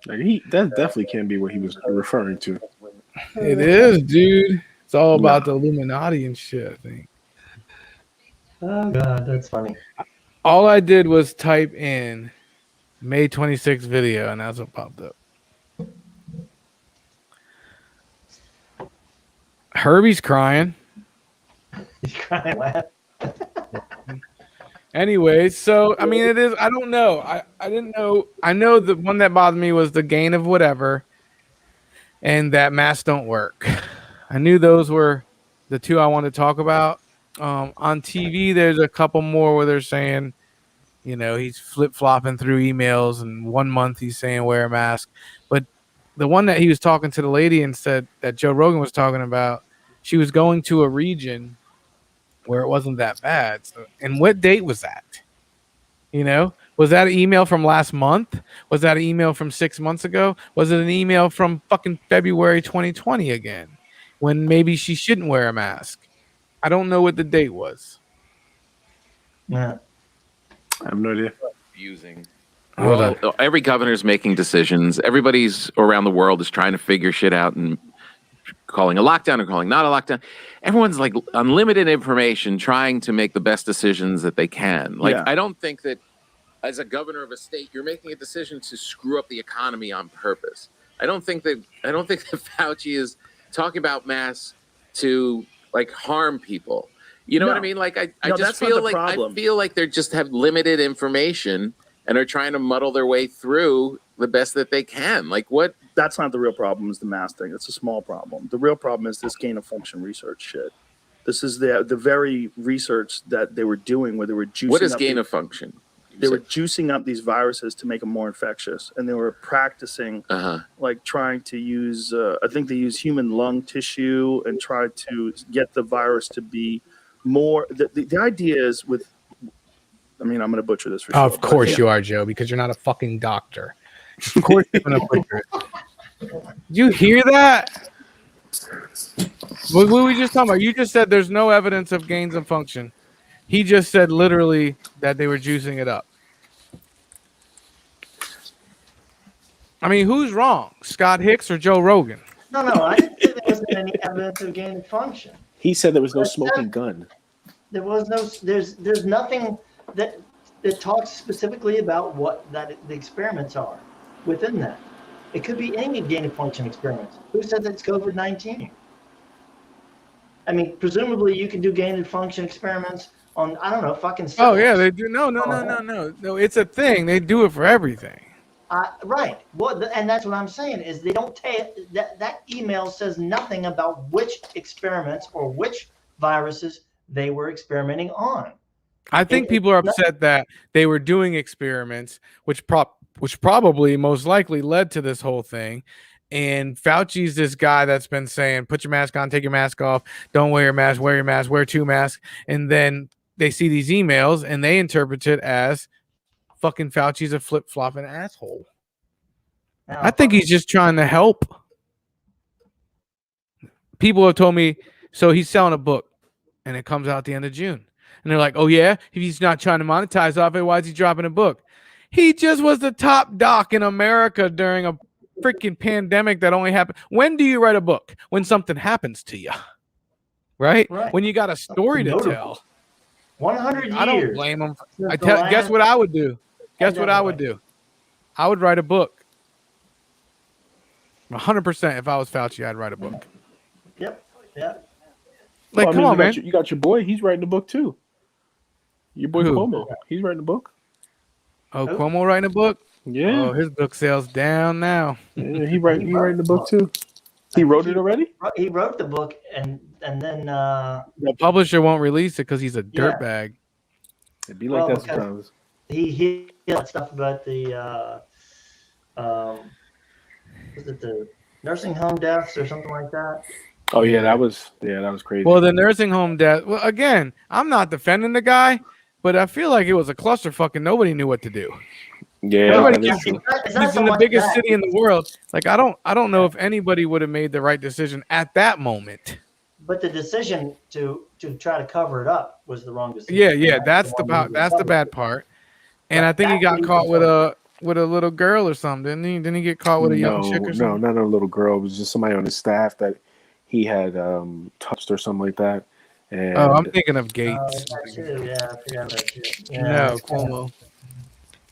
F: Like that definitely can't be what he was referring to.
A: It is, dude. It's all about the Illuminati and shit, I think.
B: Oh god, that's funny.
A: All I did was type in May 26th video, and that's what popped up. Herbie's crying.
B: He's crying. Laugh.
A: Anyway, so I mean, it is. I don't know. I didn't know. I know the one that bothered me was the gain of whatever, and that masks don't work. I knew those were the two I wanted to talk about. On TV, there's a couple more where they're saying, you know, he's flip-flopping through emails, and 1 month he's saying wear a mask. But the one that he was talking to the lady and said that Joe Rogan was talking about, she was going to a region where it wasn't that bad. So, and what date was that? You know, was that an email from last month? Was that an email from 6 months ago? Was it an email from fucking February 2020 again, when maybe she shouldn't wear a mask? I don't know what the date was.
B: Yeah.
F: I have no idea.
I: Using.
A: Hold on.
I: Well, every governor's making decisions. Everybody's around the world is trying to figure shit out and calling a lockdown or calling not a lockdown. Everyone's like unlimited information, trying to make the best decisions that they can. Like,
H: Yeah.
I: I don't think that as a governor of a state, you're making a decision to screw up the economy on purpose. I don't think that Fauci is talking about masks to like harm people. You know what I mean? Like, I
H: No,
I: just
H: that's not
I: feel
H: the
I: like
H: problem.
I: I feel like they just have limited information and are trying to muddle their way through the best that they can. Like, what?
H: That's not the real problem, is the mask thing. It's a small problem. The real problem is this gain of function research shit. This is the very research that they were doing where they were juicing
I: What is
H: up
I: gain of function?
H: They were juicing up these viruses to make them more infectious, and they were practicing like trying to use I think they use human lung tissue and try to get the virus to be more the idea is with, I mean, I'm going to butcher this for sure.
A: Of course you are, Joe, because you're not a fucking doctor. Of course you're going to butcher it. Did you hear that? What were we just talking about? You just said there's no evidence of gains of function. He just said literally that they were juicing it up. I mean, who's wrong? Scott Hicks or Joe Rogan?
B: No, I didn't say there wasn't any evidence of gain of function.
F: He said there was no smoking gun.
B: There was no. There's nothing that talks specifically about what the experiments are within that. It could be any gain of function experiments. Who said that's COVID-19? I mean, presumably you can do gain of function experiments on, I don't know, fucking cells.
A: Oh yeah, they do. No. It's a thing. They do it for everything.
B: Right. Well, and that's what I'm saying is they don't take that email says nothing about which experiments or which viruses they were experimenting on.
A: I think people are upset that they were doing experiments, which probably most likely led to this whole thing. And Fauci's this guy that's been saying, put your mask on, take your mask off, don't wear your mask, wear two masks. And then they see these emails and they interpret it as fucking Fauci's a flip-flopping asshole.
B: Now,
A: I think he's just trying to help. People have told me, so he's selling a book, and it comes out at the end of June. And they're like, oh, yeah? If he's not trying to monetize off it, why is he dropping a book? He just was the top doc in America during a freaking pandemic that only happened. When do you write a book? When something happens to you, right? When you got a story to tell.
B: 100 years.
A: I don't blame him. Guess what I would do? Guess what I would do? I would write a book. 100%. If I was Fauci, I'd write a book.
B: Yep. Yep.
A: Like, come on, man.
F: You got your boy. He's writing a book too. Your boy Cuomo. He's writing a book.
A: Oh, Cuomo writing a book?
F: Yeah.
A: Oh, his book sales down now.
F: Yeah, he writing the book too. He wrote it already?
B: He wrote the book, and then
A: the publisher won't release it because he's a dirtbag.
F: It'd be like that sometimes.
B: He had stuff about the was it the nursing home deaths or something like that?
F: Oh yeah, that was crazy.
A: Well, the nursing home death. Well, again, I'm not defending the guy, but I feel like it was a clusterfuck and nobody knew what to do.
F: Yeah,
A: he's in the biggest city in the world. Like, I don't know if anybody would have made the right decision at that moment.
B: But the decision to try to cover it up was the wrong decision.
A: Yeah, that's the bad part. And I think he got caught with a little girl or something, didn't he? Didn't he get caught with a young chick or something?
F: No, not a little girl. It was just somebody on his staff that he had touched or something like that. And
A: I'm thinking of Gates.
B: I forgot that shit.
A: No, Cuomo.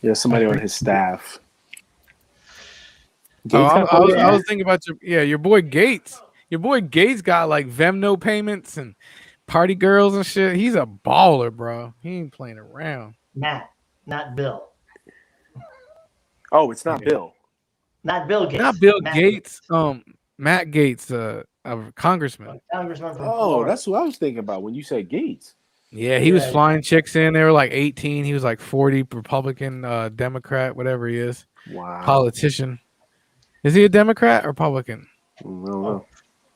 F: Yeah, somebody on his staff.
A: I was thinking about your boy Gates. Your boy Gates got like Venmo payments and party girls and shit. He's a baller, bro. He ain't playing around.
B: Matt, not Bill.
F: Oh, it's not Bill.
B: Not Bill Gates.
A: Not Bill Gates. Matt Gates, a congressman.
B: Congressman from
F: Oh,
B: Florida.
F: that's what I was thinking about when you said Gates.
A: Yeah, he was flying chicks in. They were like 18. He was like 40, Republican, Democrat, whatever he is.
F: Wow.
A: Politician. Is he a Democrat or Republican?
F: I don't know.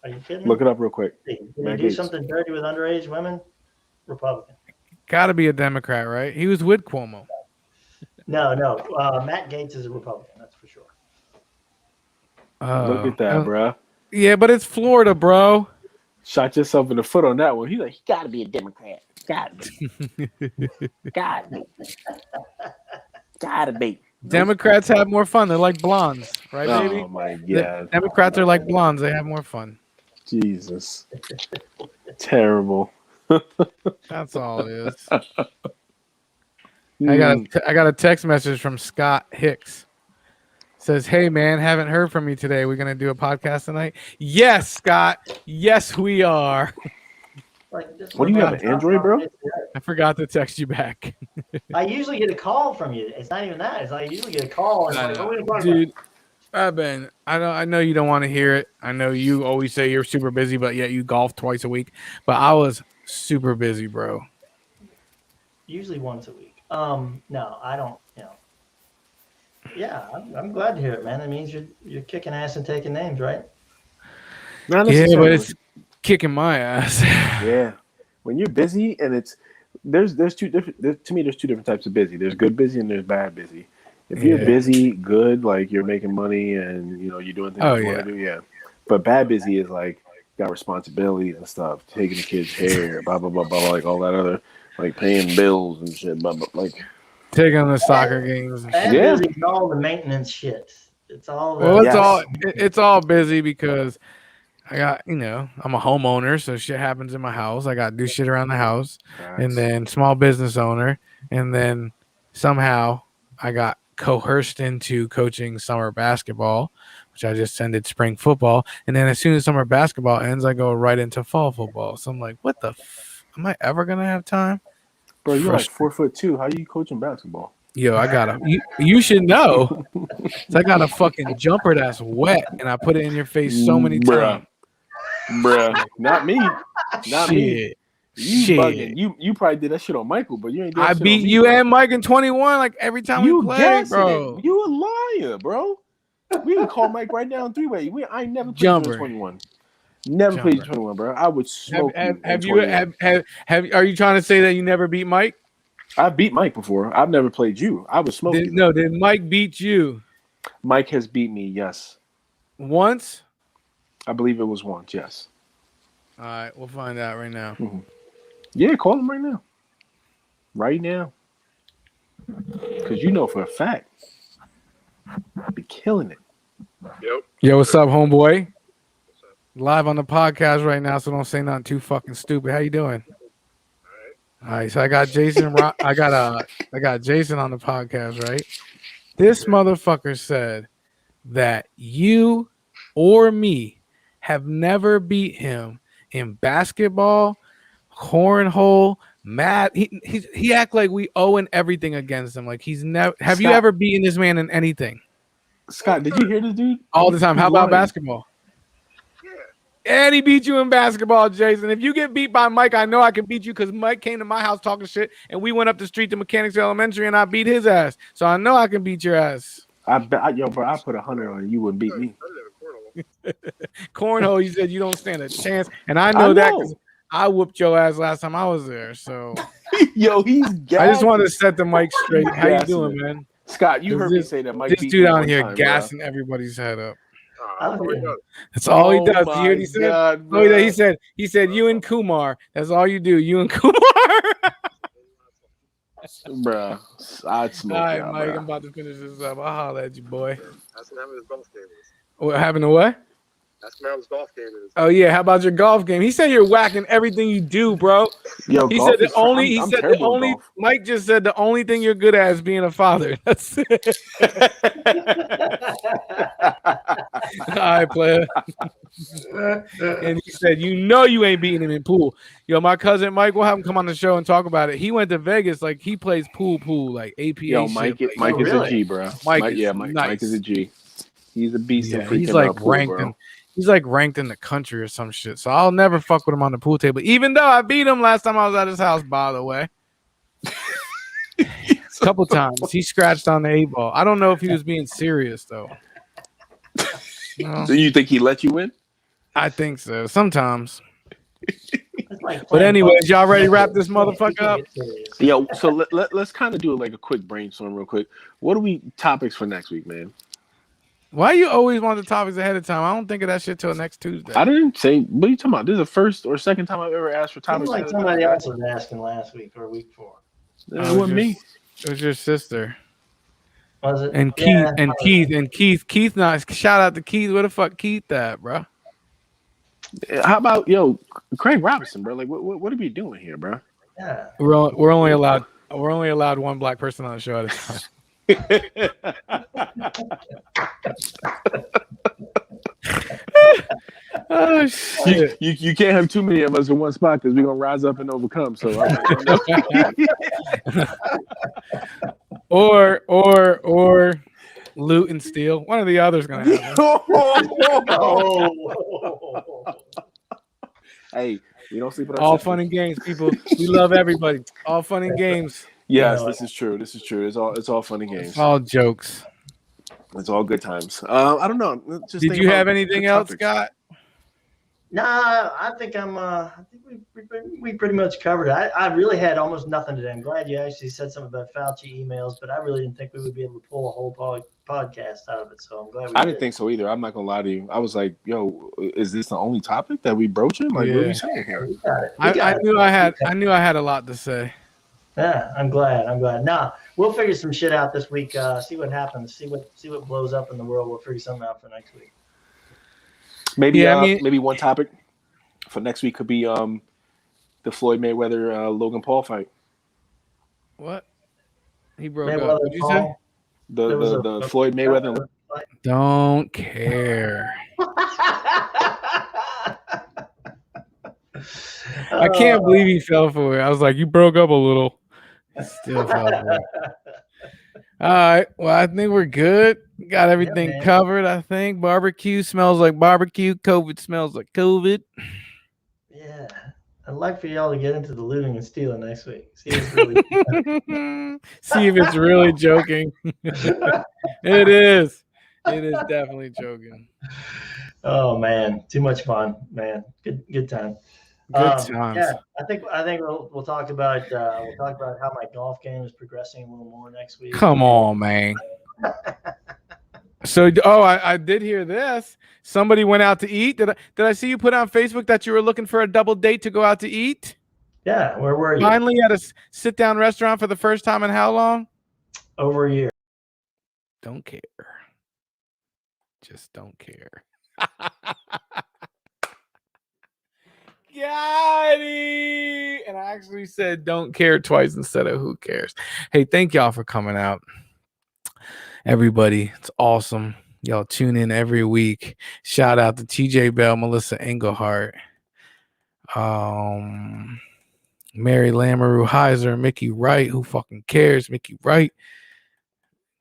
B: Are you kidding me?
F: Look it up real quick.
B: Did he do something dirty with underage women? Republican.
A: Got to be a Democrat, right? He was with Cuomo.
B: No. Matt Gates is a Republican. That's for sure.
F: Look at that, bro.
A: Yeah, but it's Florida, bro.
F: Shot yourself in the foot on that one. He's like,
G: He got to be a Democrat. Got to be. Got to be. Got to be.
A: Democrats have more fun. They're like blondes, right, baby?
F: Oh my god.
A: Democrats are like blondes. They have more fun.
F: Jesus. Terrible.
A: That's all it is. I got a text message from Scott Hicks. Says, hey man, haven't heard from you today. We're gonna do a podcast tonight. Yes, Scott. Yes, we are.
F: What do you have, an Android, bro?
A: I forgot to text you back.
B: I usually get a call from you. It's not even that. It's like I usually get a call. And it's like, what are we talking
A: Dude, I know you don't want to hear it. I know you always say you're super busy, but yet you golf twice a week. But I was super busy, bro.
B: Usually once a week. No, I don't. Yeah, I'm glad to hear it, man. That means you're kicking ass and taking names, right?
A: Yeah, but it's kicking my ass.
F: Yeah, when you're busy and there's two different. To me, there's two different types of busy. There's good busy and there's bad busy. If you're busy, good, like you're making money and you're doing things you want to do, yeah. But bad busy is like got responsibilities and stuff, taking the kids' hair, blah blah blah blah, like all that other, like paying bills and shit, blah blah, like
A: taking the soccer games. And
B: shit.
A: Yeah,
B: busy all the maintenance shit. It's all.
A: It's all busy because I got I'm a homeowner, so shit happens in my house. I got to do shit around the house, and then small business owner, and then somehow I got coerced into coaching summer basketball, which I just ended spring football, and then as soon as summer basketball ends, I go right into fall football. So I'm like, what the? Am I ever gonna have time?
F: Bro, you're like 4'2". How are you coaching basketball?
A: Yo, I got you should know. So I got a fucking jumper that's wet, and I put it in your face so many times.
F: Bruh, not me. Not me.
A: Shit.
F: Bugging. You probably did that shit on Michael, but you ain't doing
A: I
F: shit
A: beat
F: on me,
A: you
F: bro.
A: and Mike in 21 like every time we play, bro.
F: You a liar, bro. We can call Mike right now in 3-way. I ain't never played
A: Jumper.
F: you in 21. Never played you in 21, bro. I would smoke
A: Are you trying to say that you never beat Mike?
F: I beat Mike before. I've never played you. I was smoking.
A: Did Mike beat you?
F: Mike has beat me, yes.
A: Once?
F: I believe it was once, yes.
A: All right, we'll find out right now.
F: Mm-hmm. Yeah, call him right now. Right now. Because you know for a fact, I'll be killing it.
K: Yep.
A: Yo, what's up, homeboy? Live on the podcast right now, so don't say nothing too fucking stupid. How you doing? All right, so I got Jason. I got Jason on the podcast, right? This motherfucker said that you or me have never beat him in basketball, cornhole, math. He act like we owe everything against him. Like he's never. Have you ever beaten this man in anything?
F: Scott, did you hear this dude?
A: All the time. How about
F: lying.
A: basketball? And he beat you in basketball, Jason. If you get beat by Mike, I know I can beat you because Mike came to my house talking shit, and we went up the street to Mechanics Elementary, and I beat his ass. So I know I can beat your ass.
F: Yo, bro, I put 100 on you, wouldn't beat me.
A: Cornhole, you said you don't stand a chance, and I know that because I whooped your ass last time I was there. So,
F: yo, he's.
A: I just wanted to set the mic straight. How you doing, man?
F: Scott, you heard me say that Mike.
A: This dude out here gassing everybody's head up. That's all he does. You hear what he said?
F: God,
A: he said you and Kumar. That's all you do. You and Kumar.
F: Bruh, I'd smoke.
A: All right,
F: y'all,
A: Mike,
F: bruh.
A: I'm about to finish this up. I'll holler at you, boy.
K: That's what happened to his golf game is.
A: What happened to what?
K: That's what his golf game is.
A: Oh yeah, how about your golf game? He said you're whacking everything you do, bro.
F: Yo,
A: he
F: golf
A: said the
F: is-
A: only.
F: I'm-
A: He
F: I'm
A: said the
F: terrible at
A: only.
F: golf.
A: Mike just said the only thing you're good at is being a father. That's it. All right, player. And he said, you ain't beating him in pool. Yo, my cousin Mike, we'll have him come on the show and talk about it. He went to Vegas, like he plays pool, like APA.
F: Yo,
A: shit.
F: Mike is a G, bro.
A: Mike is
F: Mike
A: nice.
F: is a G. He's a beast.
A: Yeah,
F: of freaking
A: he's like
F: pool,
A: ranked
F: bro.
A: in. He's like ranked in the country or some shit. So I'll never fuck with him on the pool table, even though I beat him last time I was at his house. By the way, a couple times he scratched on the 8-ball. I don't know if he was being serious though.
F: So you think he let you win?
A: I think so. Sometimes. But anyways, y'all ready to wrap this motherfucker up?
F: Yo, so let's kind of do like a quick brainstorm real quick. What are we topics for next week, man?
A: Why you always want the topics ahead of time? I don't think of that shit till next Tuesday.
F: I didn't say. What are you talking about? This is the first or second time I've ever asked for
B: Seems
F: topics.
B: like somebody else was asking last week or week 4.
F: It wasn't me.
A: It was your sister.
B: Was it?
A: And Keith
B: Yeah.
A: and Keith. Not shout out to Keith. Where the fuck Keith at, bro?
F: How about Craig Robinson, bro? Like, what are we doing here, bro?
B: Yeah.
A: We're only allowed one black person on the show at a time. Oh shit!
F: You can't have too many of us in one spot because we're gonna rise up and overcome. So,
A: or loot and steal. One of the others gonna happen.
F: Hey, we don't sleep with
A: All
F: ourselves.
A: fun and games, people. We love everybody. All fun and games.
F: Yes, this is true. This is true. It's all fun and games.
A: It's all jokes.
F: It's all good times. I don't know. Just
A: Did
F: think
A: you
F: about
A: have anything
F: good
A: else,
F: topics.
A: Scott?
B: Nah, I think I think we pretty much covered it. I really had almost nothing today. I'm glad you actually said something about Fauci emails, but I really didn't think we would be able to pull a whole podcast out of it. So I'm glad we
F: I
B: did.
F: didn't think so either. I'm not gonna lie to you. I was like, "Yo, is this the only topic that we broaching? Like, what are
A: Yeah.
F: we saying here?"
B: We got it.
A: I knew I had a lot to say.
B: Yeah, I'm glad. Nah, we'll figure some shit out this week. See what happens. See what blows up in the world. We'll figure something out for next week.
F: Maybe,
A: Yeah, I mean-
F: maybe one topic for next week could be the Floyd Mayweather Logan Paul fight.
A: What? He broke
B: Mayweather,
A: up. What'd you say?
B: Paul. There was
F: The Floyd Mayweather.
A: Don't care. I can't believe he fell for it. I was like, you broke up a little. He still fell for it. All right. Well, I think we're good. Got everything
B: man.
A: covered, I think. Barbecue smells like barbecue. COVID smells like COVID.
B: Yeah, I'd like for y'all to get into the looting and stealing next week. See if it's really.
A: See if it's really joking. It is. It is definitely joking.
B: Oh man, too much fun, man. Good time.
A: Good times.
B: Yeah, I think we'll talk about how my golf game is progressing a little more next week.
A: Come on, man. So, I did hear this. Somebody went out to eat. Did I see you put on Facebook that you were looking for a double date to go out to eat?
B: Yeah, where were you?
A: Finally at a sit-down restaurant for the first time in how long?
B: Over a year.
A: Don't care. Just don't care. Yachty! And I actually said don't care twice instead of who cares. Hey, thank y'all for coming out. Everybody, it's awesome. Y'all tune in every week. Shout out to TJ Bell, Melissa Engelhart, Mary Lamoureux Heiser, Mickey Wright, who fucking cares? Mickey Wright,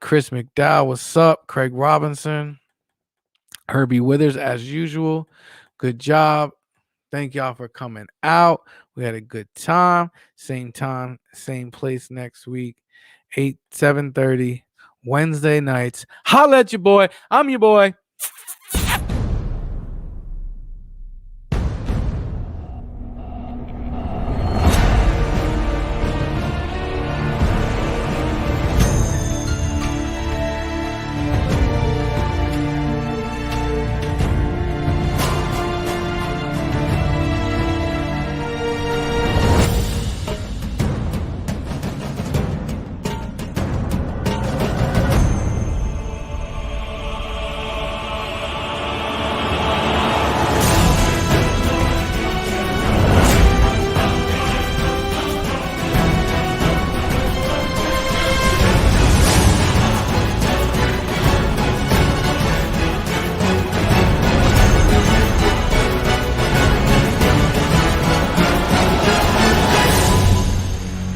A: Chris McDowell, what's up? Craig Robinson, Herbie Withers, as usual. Good job. Thank y'all for coming out. We had a good time. Same time, same place next week. 7:30 Wednesday nights. Holla at your boy. I'm your boy.